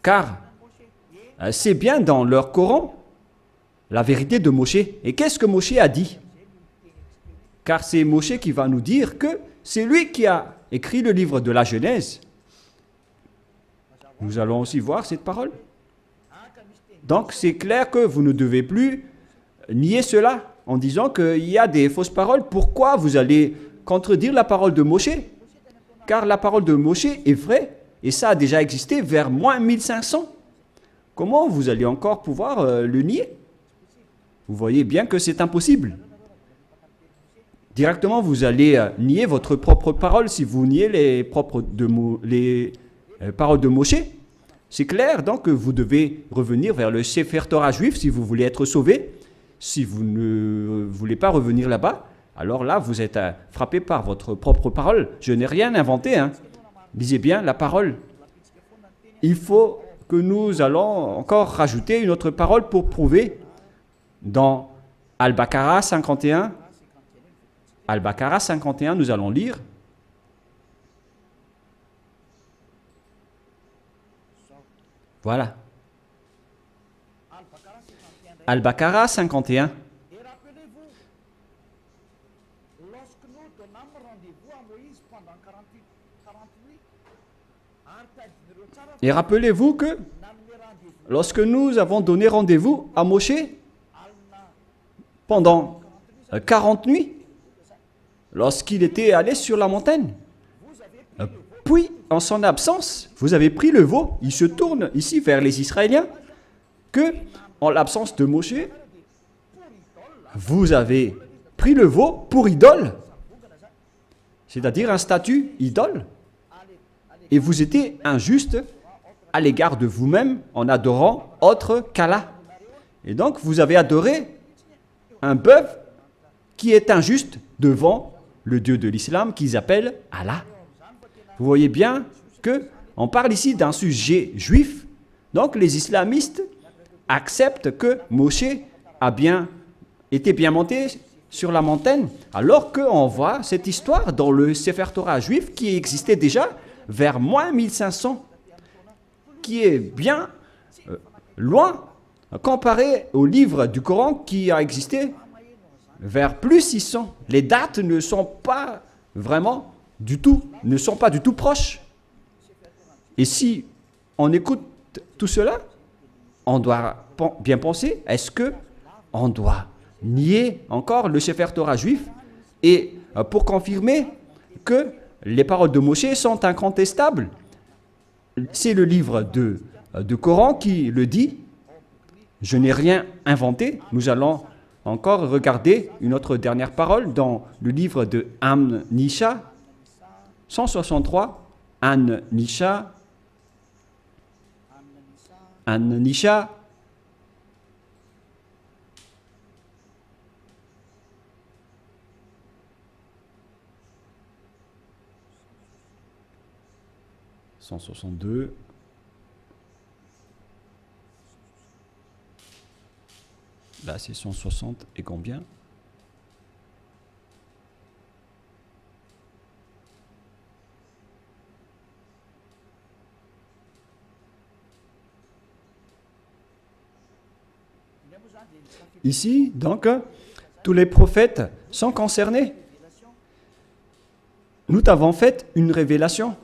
Car c'est bien dans leur Coran la vérité de Moshe. Et qu'est-ce que Moshe a dit? Car c'est Moshe qui va nous dire que c'est lui qui a écrit le livre de la Genèse. Nous allons aussi voir cette parole. Donc c'est clair que vous ne devez plus nier cela en disant qu'il y a des fausses paroles. Pourquoi vous allez contredire la parole de Moshe? Car la parole de Moshe est vraie et ça a déjà existé vers moins 1500. Comment vous allez encore pouvoir le nier? Vous voyez bien que c'est impossible. Directement, vous allez nier votre propre parole si vous niez les paroles de Moshe. C'est clair, donc vous devez revenir vers le Sefer Torah juif si vous voulez être sauvé. Si vous ne voulez pas revenir là-bas, alors là, vous êtes frappé par votre propre parole. Je n'ai rien inventé. Lisez bien la parole. Il faut que nous allons encore rajouter une autre parole pour prouver dans Al-Baqarah 51. Al-Baqarah 51, nous allons lire. Voilà. Al-Baqarah 51. Et rappelez-vous, lorsque nous donnâmes rendez-vous à Moïse pendant 48 Et rappelez-vous que lorsque nous avons donné rendez-vous à Moshe pendant 40 nuits, lorsqu'il était allé sur la montagne, puis en son absence, vous avez pris le veau. Il se tourne ici vers les Israéliens que, en l'absence de Moshe, vous avez pris le veau pour idole, c'est-à-dire un statut idole, et vous étiez injuste à l'égard de vous-même en adorant autre qu'Allah. Et donc, vous avez adoré un bœuf qui est injuste devant le Dieu de l'islam qu'ils appellent Allah. Vous voyez bien qu'on parle ici d'un sujet juif. Donc, les islamistes acceptent que Moshe était bien monté sur la montagne, alors qu'on voit cette histoire dans le Sefer Torah juif qui existait déjà vers moins 1500, qui est bien loin comparé au livre du Coran qui a existé vers plus 600. Les dates ne sont pas vraiment du tout proches. Et si on écoute tout cela, on doit bien penser, est-ce que on doit nier encore le Sefer Torah juif et pour confirmer que les paroles de Moshe sont incontestables? C'est le livre de Coran qui le dit. Je n'ai rien inventé. Nous allons encore regarder une autre dernière parole dans le livre de An-Nisha 163. An-Nisha 162. Là, c'est 160 et combien? Ici, donc, tous les prophètes sont concernés. Nous t'avons fait une révélation.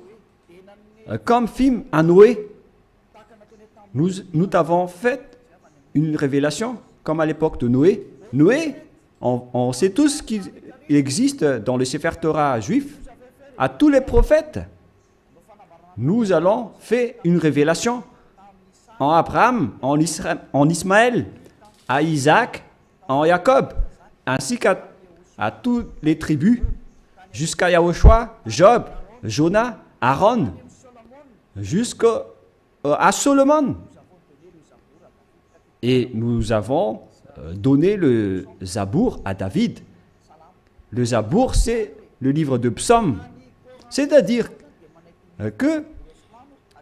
Comme film à Noé, nous t'avons fait une révélation, comme à l'époque de Noé. Noé, on sait tous qu'il existe dans le Sefer Torah juif, à tous les prophètes. Nous allons faire une révélation en Abraham, en Ismaël, à Isaac, en Jacob. ainsi à toutes les tribus, jusqu'à Yahushua, Job, Jonah, Aaron, jusqu'à Solomon. Et nous avons donné le Zabour à David. Le Zabour, c'est le livre de psaumes. C'est-à-dire que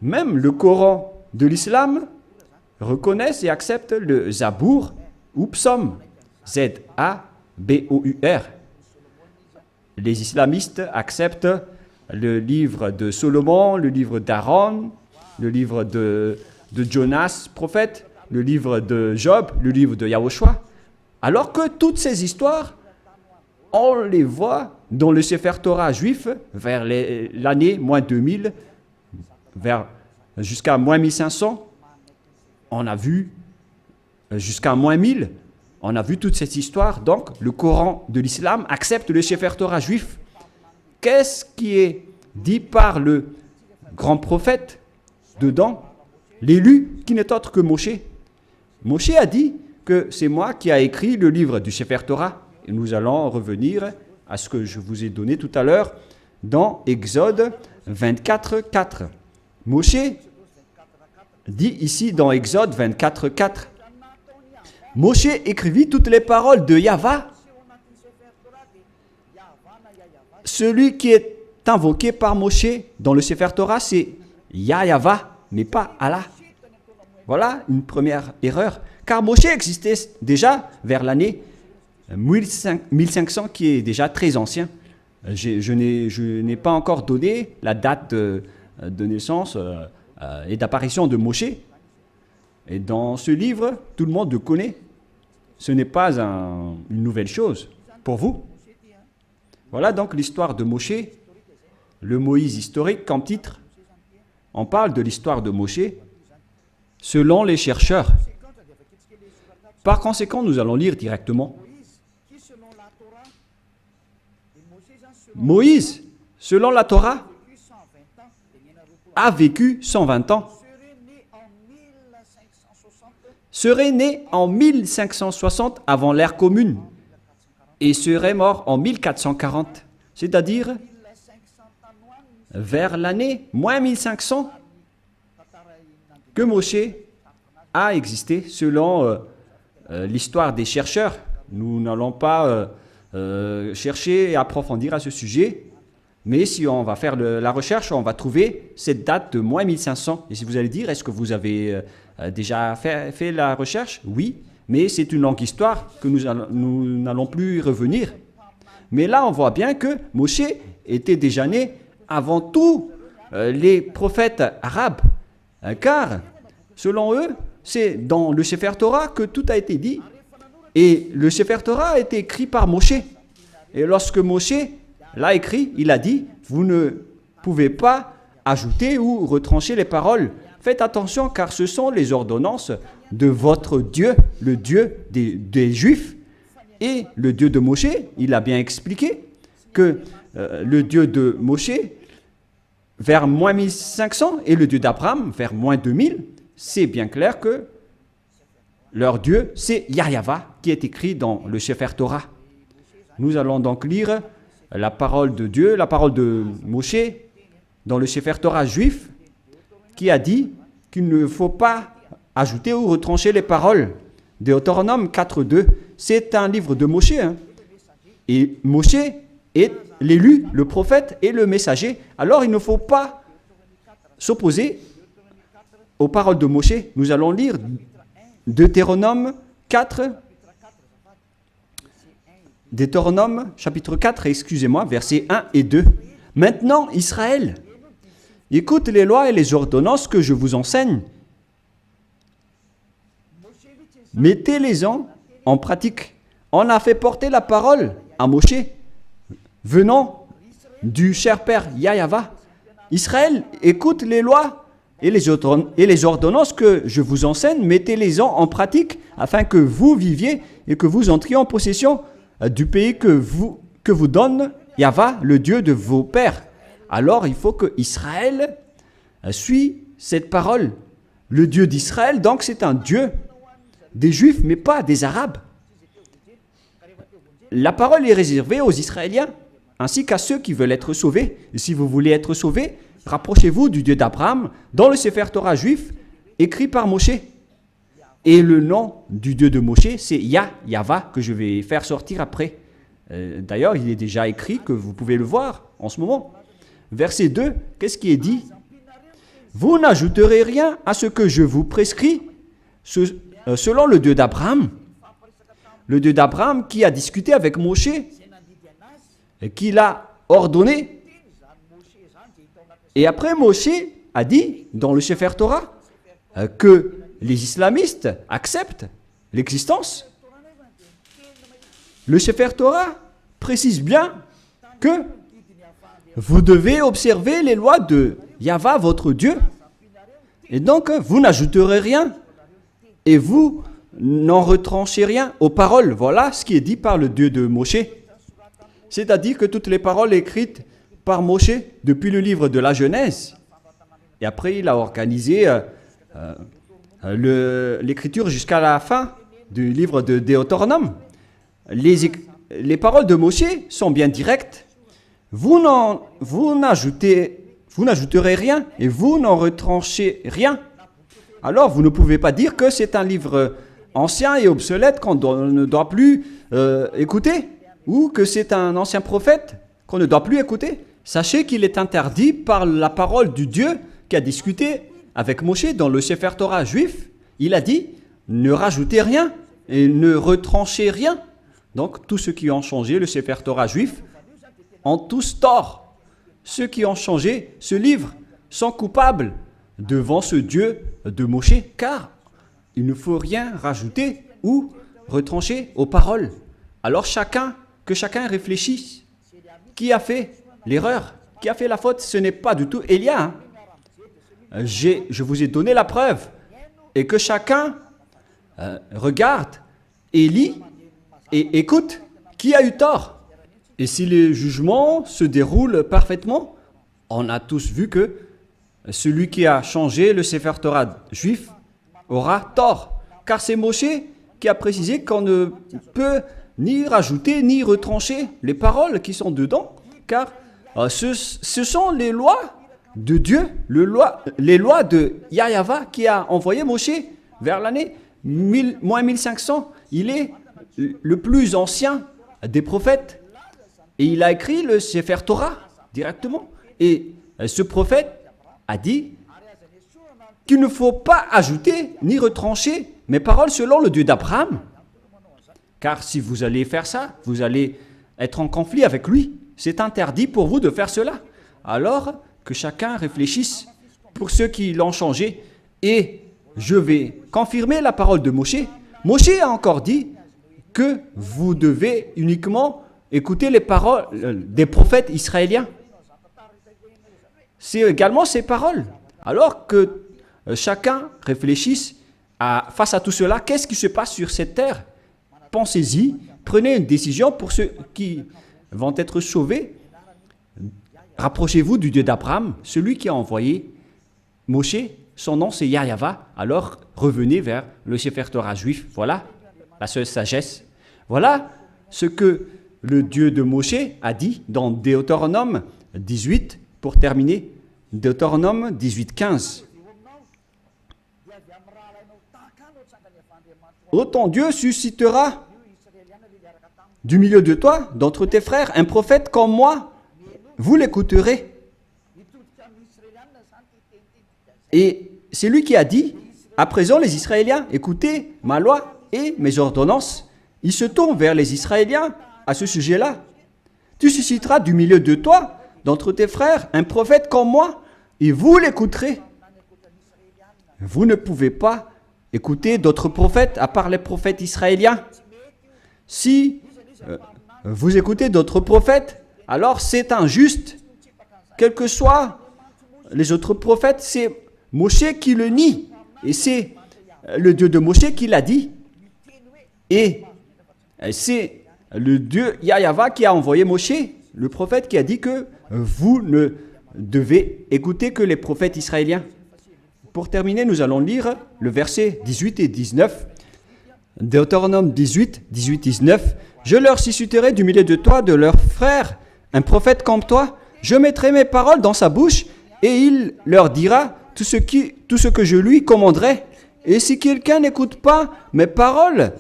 même le Coran de l'islam reconnaît et accepte le Zabour ou psaume. Z-A-B-O-U-R. Les islamistes acceptent le livre de Solomon, le livre d'Aaron, le livre de Jonas, prophète, le livre de Job, le livre de Yahushua. Alors que toutes ces histoires, on les voit dans le Sefer Torah juif vers l'année moins 2000, jusqu'à moins 1500. On a vu jusqu'à moins 1000. On a vu toute cette histoire. Donc, le Coran de l'islam accepte le Sefer Torah juif. Qu'est-ce qui est dit par le grand prophète dedans? L'élu qui n'est autre que Moshe. Moshe a dit que c'est moi qui ai écrit le livre du Sefer Torah. Et nous allons revenir à ce que je vous ai donné tout à l'heure dans Exode 24, 4. Moshe dit ici dans Exode 24, 4. Moshe écrivit toutes les paroles de Yahva. Celui qui est invoqué par Moshe dans le Sefer Torah, c'est Yahva, mais pas Allah. Voilà une première erreur. Car Moshe existait déjà vers l'année 1500, qui est déjà très ancien. Je n'ai pas encore donné la date de naissance et d'apparition de Moshe. Et dans ce livre, tout le monde le connaît. Ce n'est pas une nouvelle chose pour vous. Voilà donc l'histoire de Moshe, le Moïse historique comme titre. On parle de l'histoire de Moshe selon les chercheurs. Par conséquent, nous allons lire directement. Moïse, selon la Torah, a vécu 120 ans. Serait né en 1560 avant l'ère commune et serait mort en 1440, c'est-à-dire vers l'année moins 1500 que Moshe a existé selon l'histoire des chercheurs. Nous n'allons pas chercher et approfondir à ce sujet, mais si on va faire la recherche, on va trouver cette date de moins 1500. Et si vous allez dire, est-ce que vous avez déjà fait la recherche? Oui, mais c'est une longue histoire que nous n'allons plus y revenir. Mais là, on voit bien que Moshe était déjà né avant tous les prophètes arabes, car selon eux, c'est dans le Sefer Torah que tout a été dit. Et le Sefer Torah a été écrit par Moshe. Et lorsque Moshe l'a écrit, il a dit, vous ne pouvez pas ajouter ou retrancher les paroles. Faites attention car ce sont les ordonnances de votre Dieu, le Dieu des Juifs. Et le Dieu de Moshe, il a bien expliqué que le Dieu de Moshe, vers moins 1500, et le Dieu d'Abraham, vers moins 2000, c'est bien clair que leur Dieu, c'est Yahva, qui est écrit dans le Sefer Torah. Nous allons donc lire la parole de Dieu, la parole de Moshe, dans le Sefer Torah juif, qui a dit qu'il ne faut pas ajouter ou retrancher les paroles. Deutéronome 4.2, c'est un livre de Moshe. Et Moshe est l'élu, le prophète et le messager. Alors il ne faut pas s'opposer aux paroles de Moshe. Nous allons lire Deutéronome 4, Deutéronome chapitre 4, excusez-moi, versets 1 et 2. Maintenant, Israël, écoute les lois et les ordonnances que je vous enseigne. Mettez-les-en en pratique. On a fait porter la parole à Moshe, venant du cher père Yahva. Israël, écoute les lois et les ordonnances que je vous enseigne. Mettez-les-en en pratique afin que vous viviez et que vous entriez en possession du pays que vous donne Yahva, le Dieu de vos pères. Alors il faut que Israël suit cette parole. Le Dieu d'Israël, donc, c'est un Dieu des Juifs, mais pas des Arabes. la parole est réservée aux Israéliens, ainsi qu'à ceux qui veulent être sauvés. Et si vous voulez être sauvés, rapprochez-vous du Dieu d'Abraham dans le Sefer Torah juif, écrit par Moshe. Et le nom du Dieu de Moshe, c'est Yahva, que je vais faire sortir après. D'ailleurs, il est déjà écrit, que vous pouvez le voir en ce moment. Verset 2, qu'est-ce qui est dit? Vous n'ajouterez rien à ce que je vous prescris, selon le Dieu d'Abraham. Le Dieu d'Abraham qui a discuté avec Moshe, et qui l'a ordonné. Et après, Moshe a dit, dans le Sefer Torah, que les islamistes acceptent l'existence. Le Sefer Torah précise bien que vous devez observer les lois de Yahva, votre Dieu. Et donc, vous n'ajouterez rien. Et vous n'en retranchez rien aux paroles. Voilà ce qui est dit par le Dieu de Moshe. C'est-à-dire que toutes les paroles écrites par Moshe depuis le livre de la Genèse. Et après, il a organisé l'écriture jusqu'à la fin du livre de Deutéronome. Les paroles de Moshe sont bien directes. Vous n'ajouterez rien et vous n'en retranchez rien. Alors, vous ne pouvez pas dire que c'est un livre ancien et obsolète qu'on ne doit plus écouter, ou que c'est un ancien prophète qu'on ne doit plus écouter. Sachez qu'il est interdit par la parole du Dieu qui a discuté avec Moshe dans le Sefer Torah juif. Il a dit, ne rajoutez rien et ne retranchez rien. Donc, tous ceux qui ont changé le Sefer Torah juif ont tous tort. Ceux qui ont changé ce livre sont coupables devant ce Dieu de Moshe, car il ne faut rien rajouter ou retrancher aux paroles. Alors que chacun réfléchisse. Qui a fait l'erreur? Qui a fait la faute? Ce n'est pas du tout Élia. Je vous ai donné la preuve. Et que chacun regarde et lit et écoute qui a eu tort. Et si les jugements se déroulent parfaitement, on a tous vu que celui qui a changé le Sefer Torah juif aura tort. Car c'est Moshe qui a précisé qu'on ne peut ni rajouter ni retrancher les paroles qui sont dedans. Car ce sont les lois de Dieu, les lois de Yahva qui a envoyé Moshe vers l'année 1500. Il est le plus ancien des prophètes. Et il a écrit le Sefer Torah directement. Et ce prophète a dit qu'il ne faut pas ajouter ni retrancher mes paroles selon le Dieu d'Abraham. Car si vous allez faire ça, vous allez être en conflit avec lui. C'est interdit pour vous de faire cela. Alors que chacun réfléchisse pour ceux qui l'ont changé. Et je vais confirmer la parole de Moshe. Moshe a encore dit que vous devez uniquement écouter les paroles des prophètes israéliens. C'est également ces paroles. Alors que chacun réfléchisse face à tout cela, qu'est-ce qui se passe sur cette terre? Pensez-y, prenez une décision pour ceux qui vont être sauvés. Rapprochez-vous du Dieu d'Abraham, celui qui a envoyé Moshe. Son nom c'est Yahva. Alors revenez vers le Sefer Torah juif. Voilà la seule sagesse. Voilà ce que le Dieu de Moshe a dit dans Deutéronome 18, pour terminer. Deutéronome 18, 15. Oh, ton Dieu suscitera du milieu de toi, d'entre tes frères, un prophète comme moi. Vous l'écouterez. Et c'est lui qui a dit, à présent les Israéliens, écoutez ma loi et mes ordonnances. Il se tourne vers les Israéliens à ce sujet-là. Tu susciteras du milieu de toi, d'entre tes frères, un prophète comme moi, et vous l'écouterez. Vous ne pouvez pas écouter d'autres prophètes à part les prophètes israéliens. Si vous écoutez d'autres prophètes, alors c'est injuste. Quels que soient les autres prophètes, c'est Moshe qui le nie. Et c'est le Dieu de Moshe qui l'a dit. Et c'est le Dieu Yahva qui a envoyé Moshe, le prophète, qui a dit que vous ne devez écouter que les prophètes israéliens. Pour terminer, nous allons lire le verset 18 et 19. Deutéronome 18, 19. Je leur susciterai du milieu de toi, de leurs frères, un prophète comme toi. Je mettrai mes paroles dans sa bouche et il leur dira tout ce que je lui commanderai. Et si quelqu'un n'écoute pas mes paroles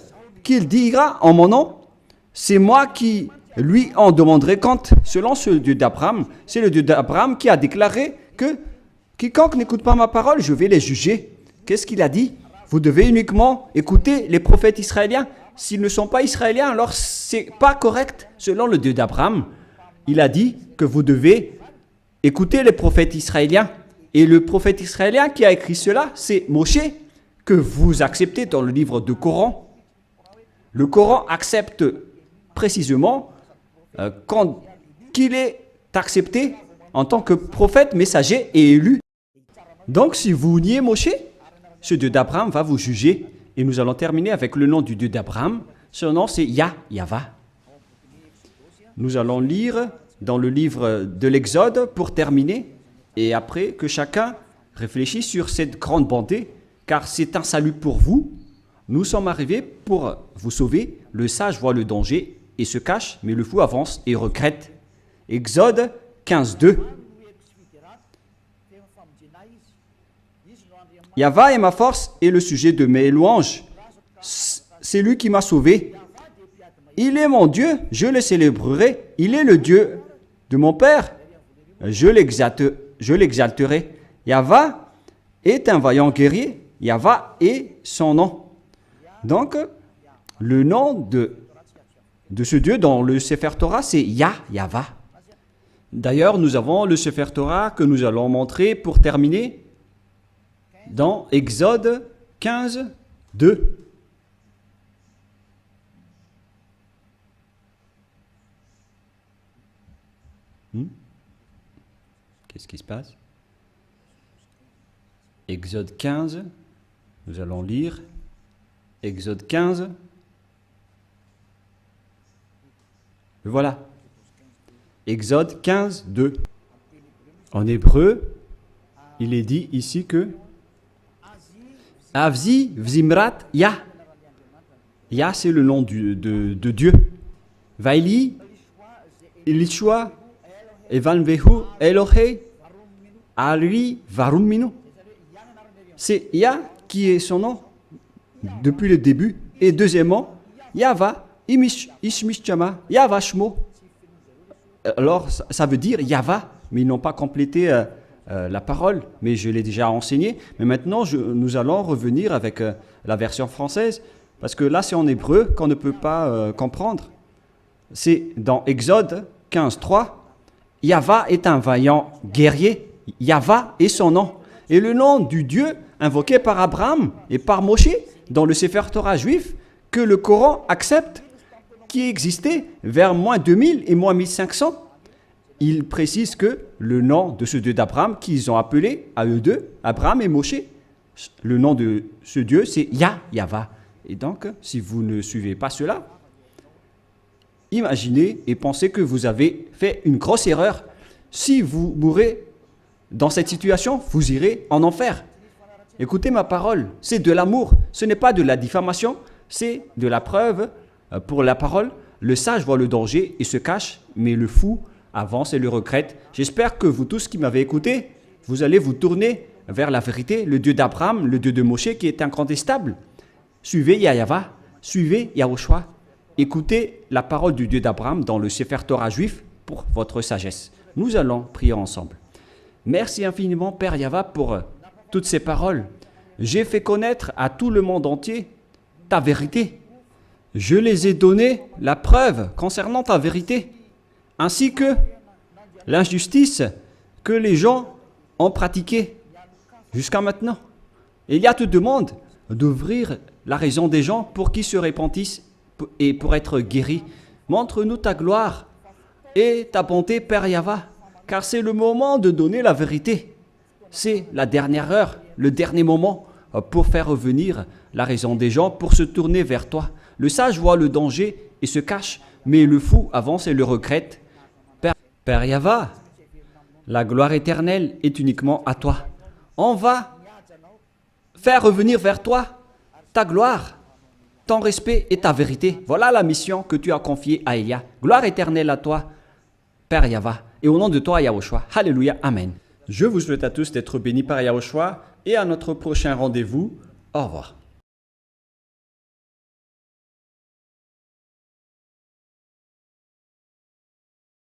qu'il dira en mon nom, c'est moi qui lui en demanderai compte. Selon ce Dieu d'Abraham, c'est le Dieu d'Abraham qui a déclaré que quiconque n'écoute pas ma parole, je vais les juger. Qu'est-ce qu'il a dit? Vous devez uniquement écouter les prophètes israéliens. S'ils ne sont pas israéliens, alors c'est pas correct. Selon le Dieu d'Abraham, il a dit que vous devez écouter les prophètes israéliens. Et le prophète israélien qui a écrit cela, c'est Moshe, que vous acceptez dans le livre du Coran. Le Coran accepte précisément qu'il est accepté en tant que prophète, messager et élu. Donc si vous niez Moshe, ce Dieu d'Abraham va vous juger. Et nous allons terminer avec le nom du Dieu d'Abraham. Son nom c'est Yahva. Nous allons lire dans le livre de l'Exode pour terminer. Et après que chacun réfléchisse sur cette grande bonté, car c'est un salut pour vous. Nous sommes arrivés pour vous sauver. Le sage voit le danger et se cache, mais le fou avance et regrette. Exode 15, 2. Yahva est ma force et le sujet de mes louanges. C'est lui qui m'a sauvé. Il est mon Dieu, je le célébrerai. Il est le Dieu de mon Père. Je l'exalterai. Yahva est un vaillant guerrier. Yahva est son nom. Donc, le nom de ce Dieu dans le Sefer Torah, c'est Yahva. D'ailleurs, nous avons le Sefer Torah que nous allons montrer pour terminer dans Exode 15, 2. Qu'est-ce qui se passe? Exode 15, nous allons lire Exode 15. Voilà. Exode 15, 2. En hébreu, il est dit ici que Avzi Vzimrat Yah. Yah, c'est le nom de Dieu. Vaili, Elishua, Evanvehu, Elohei, Ari, Varuminu. C'est Yah qui est son nom depuis le début. Et deuxièmement, Yahva, Ishmishchama, Yahva Shmo. Alors, ça veut dire Yahva, mais ils n'ont pas complété la parole, mais je l'ai déjà enseigné. Mais maintenant, nous allons revenir avec la version française, parce que là, c'est en hébreu qu'on ne peut pas comprendre. C'est dans Exode 15, 3. Yahva est un vaillant guerrier. Yahva est son nom. Et le nom du Dieu invoqué par Abraham et par Moshe dans le Sefer Torah juif, que le Coran accepte, qui existait vers moins 2000 et moins 1500. Il précise que le nom de ce Dieu d'Abraham qu'ils ont appelé à eux deux, Abraham et Moshe, le nom de ce Dieu, c'est Yahva. Et donc, si vous ne suivez pas cela, imaginez et pensez que vous avez fait une grosse erreur. Si vous mourrez dans cette situation, vous irez en enfer. Écoutez ma parole, c'est de l'amour, ce n'est pas de la diffamation, c'est de la preuve pour la parole. Le sage voit le danger et se cache, mais le fou avance et le regrette. J'espère que vous tous qui m'avez écouté, vous allez vous tourner vers la vérité, le Dieu d'Abraham, le Dieu de Moshe qui est incontestable. Suivez Yahva, suivez Yahushua. Écoutez la parole du Dieu d'Abraham dans le Sefer Torah juif pour votre sagesse. Nous allons prier ensemble. Merci infiniment, Père Yahva, pour toutes ces paroles. J'ai fait connaître à tout le monde entier ta vérité. Je les ai donné la preuve concernant ta vérité, ainsi que l'injustice que les gens ont pratiquée jusqu'à maintenant. Elias te demande d'ouvrir la raison des gens pour qu'ils se repentissent et pour être guéris. Montre-nous ta gloire et ta bonté, Père Yahva, car c'est le moment de donner la vérité. C'est la dernière heure, le dernier moment pour faire revenir la raison des gens, pour se tourner vers toi. Le sage voit le danger et se cache, mais le fou avance et le regrette. Père Yahva, la gloire éternelle est uniquement à toi. On va faire revenir vers toi ta gloire ton respect et ta vérité. Voilà la mission que tu as confiée à Elia. Gloire éternelle à toi, Père Yahva. Et au nom de toi, Yahushua. Alléluia. Amen. Je vous souhaite à tous d'être bénis par Yahushua et à notre prochain rendez-vous. Au revoir.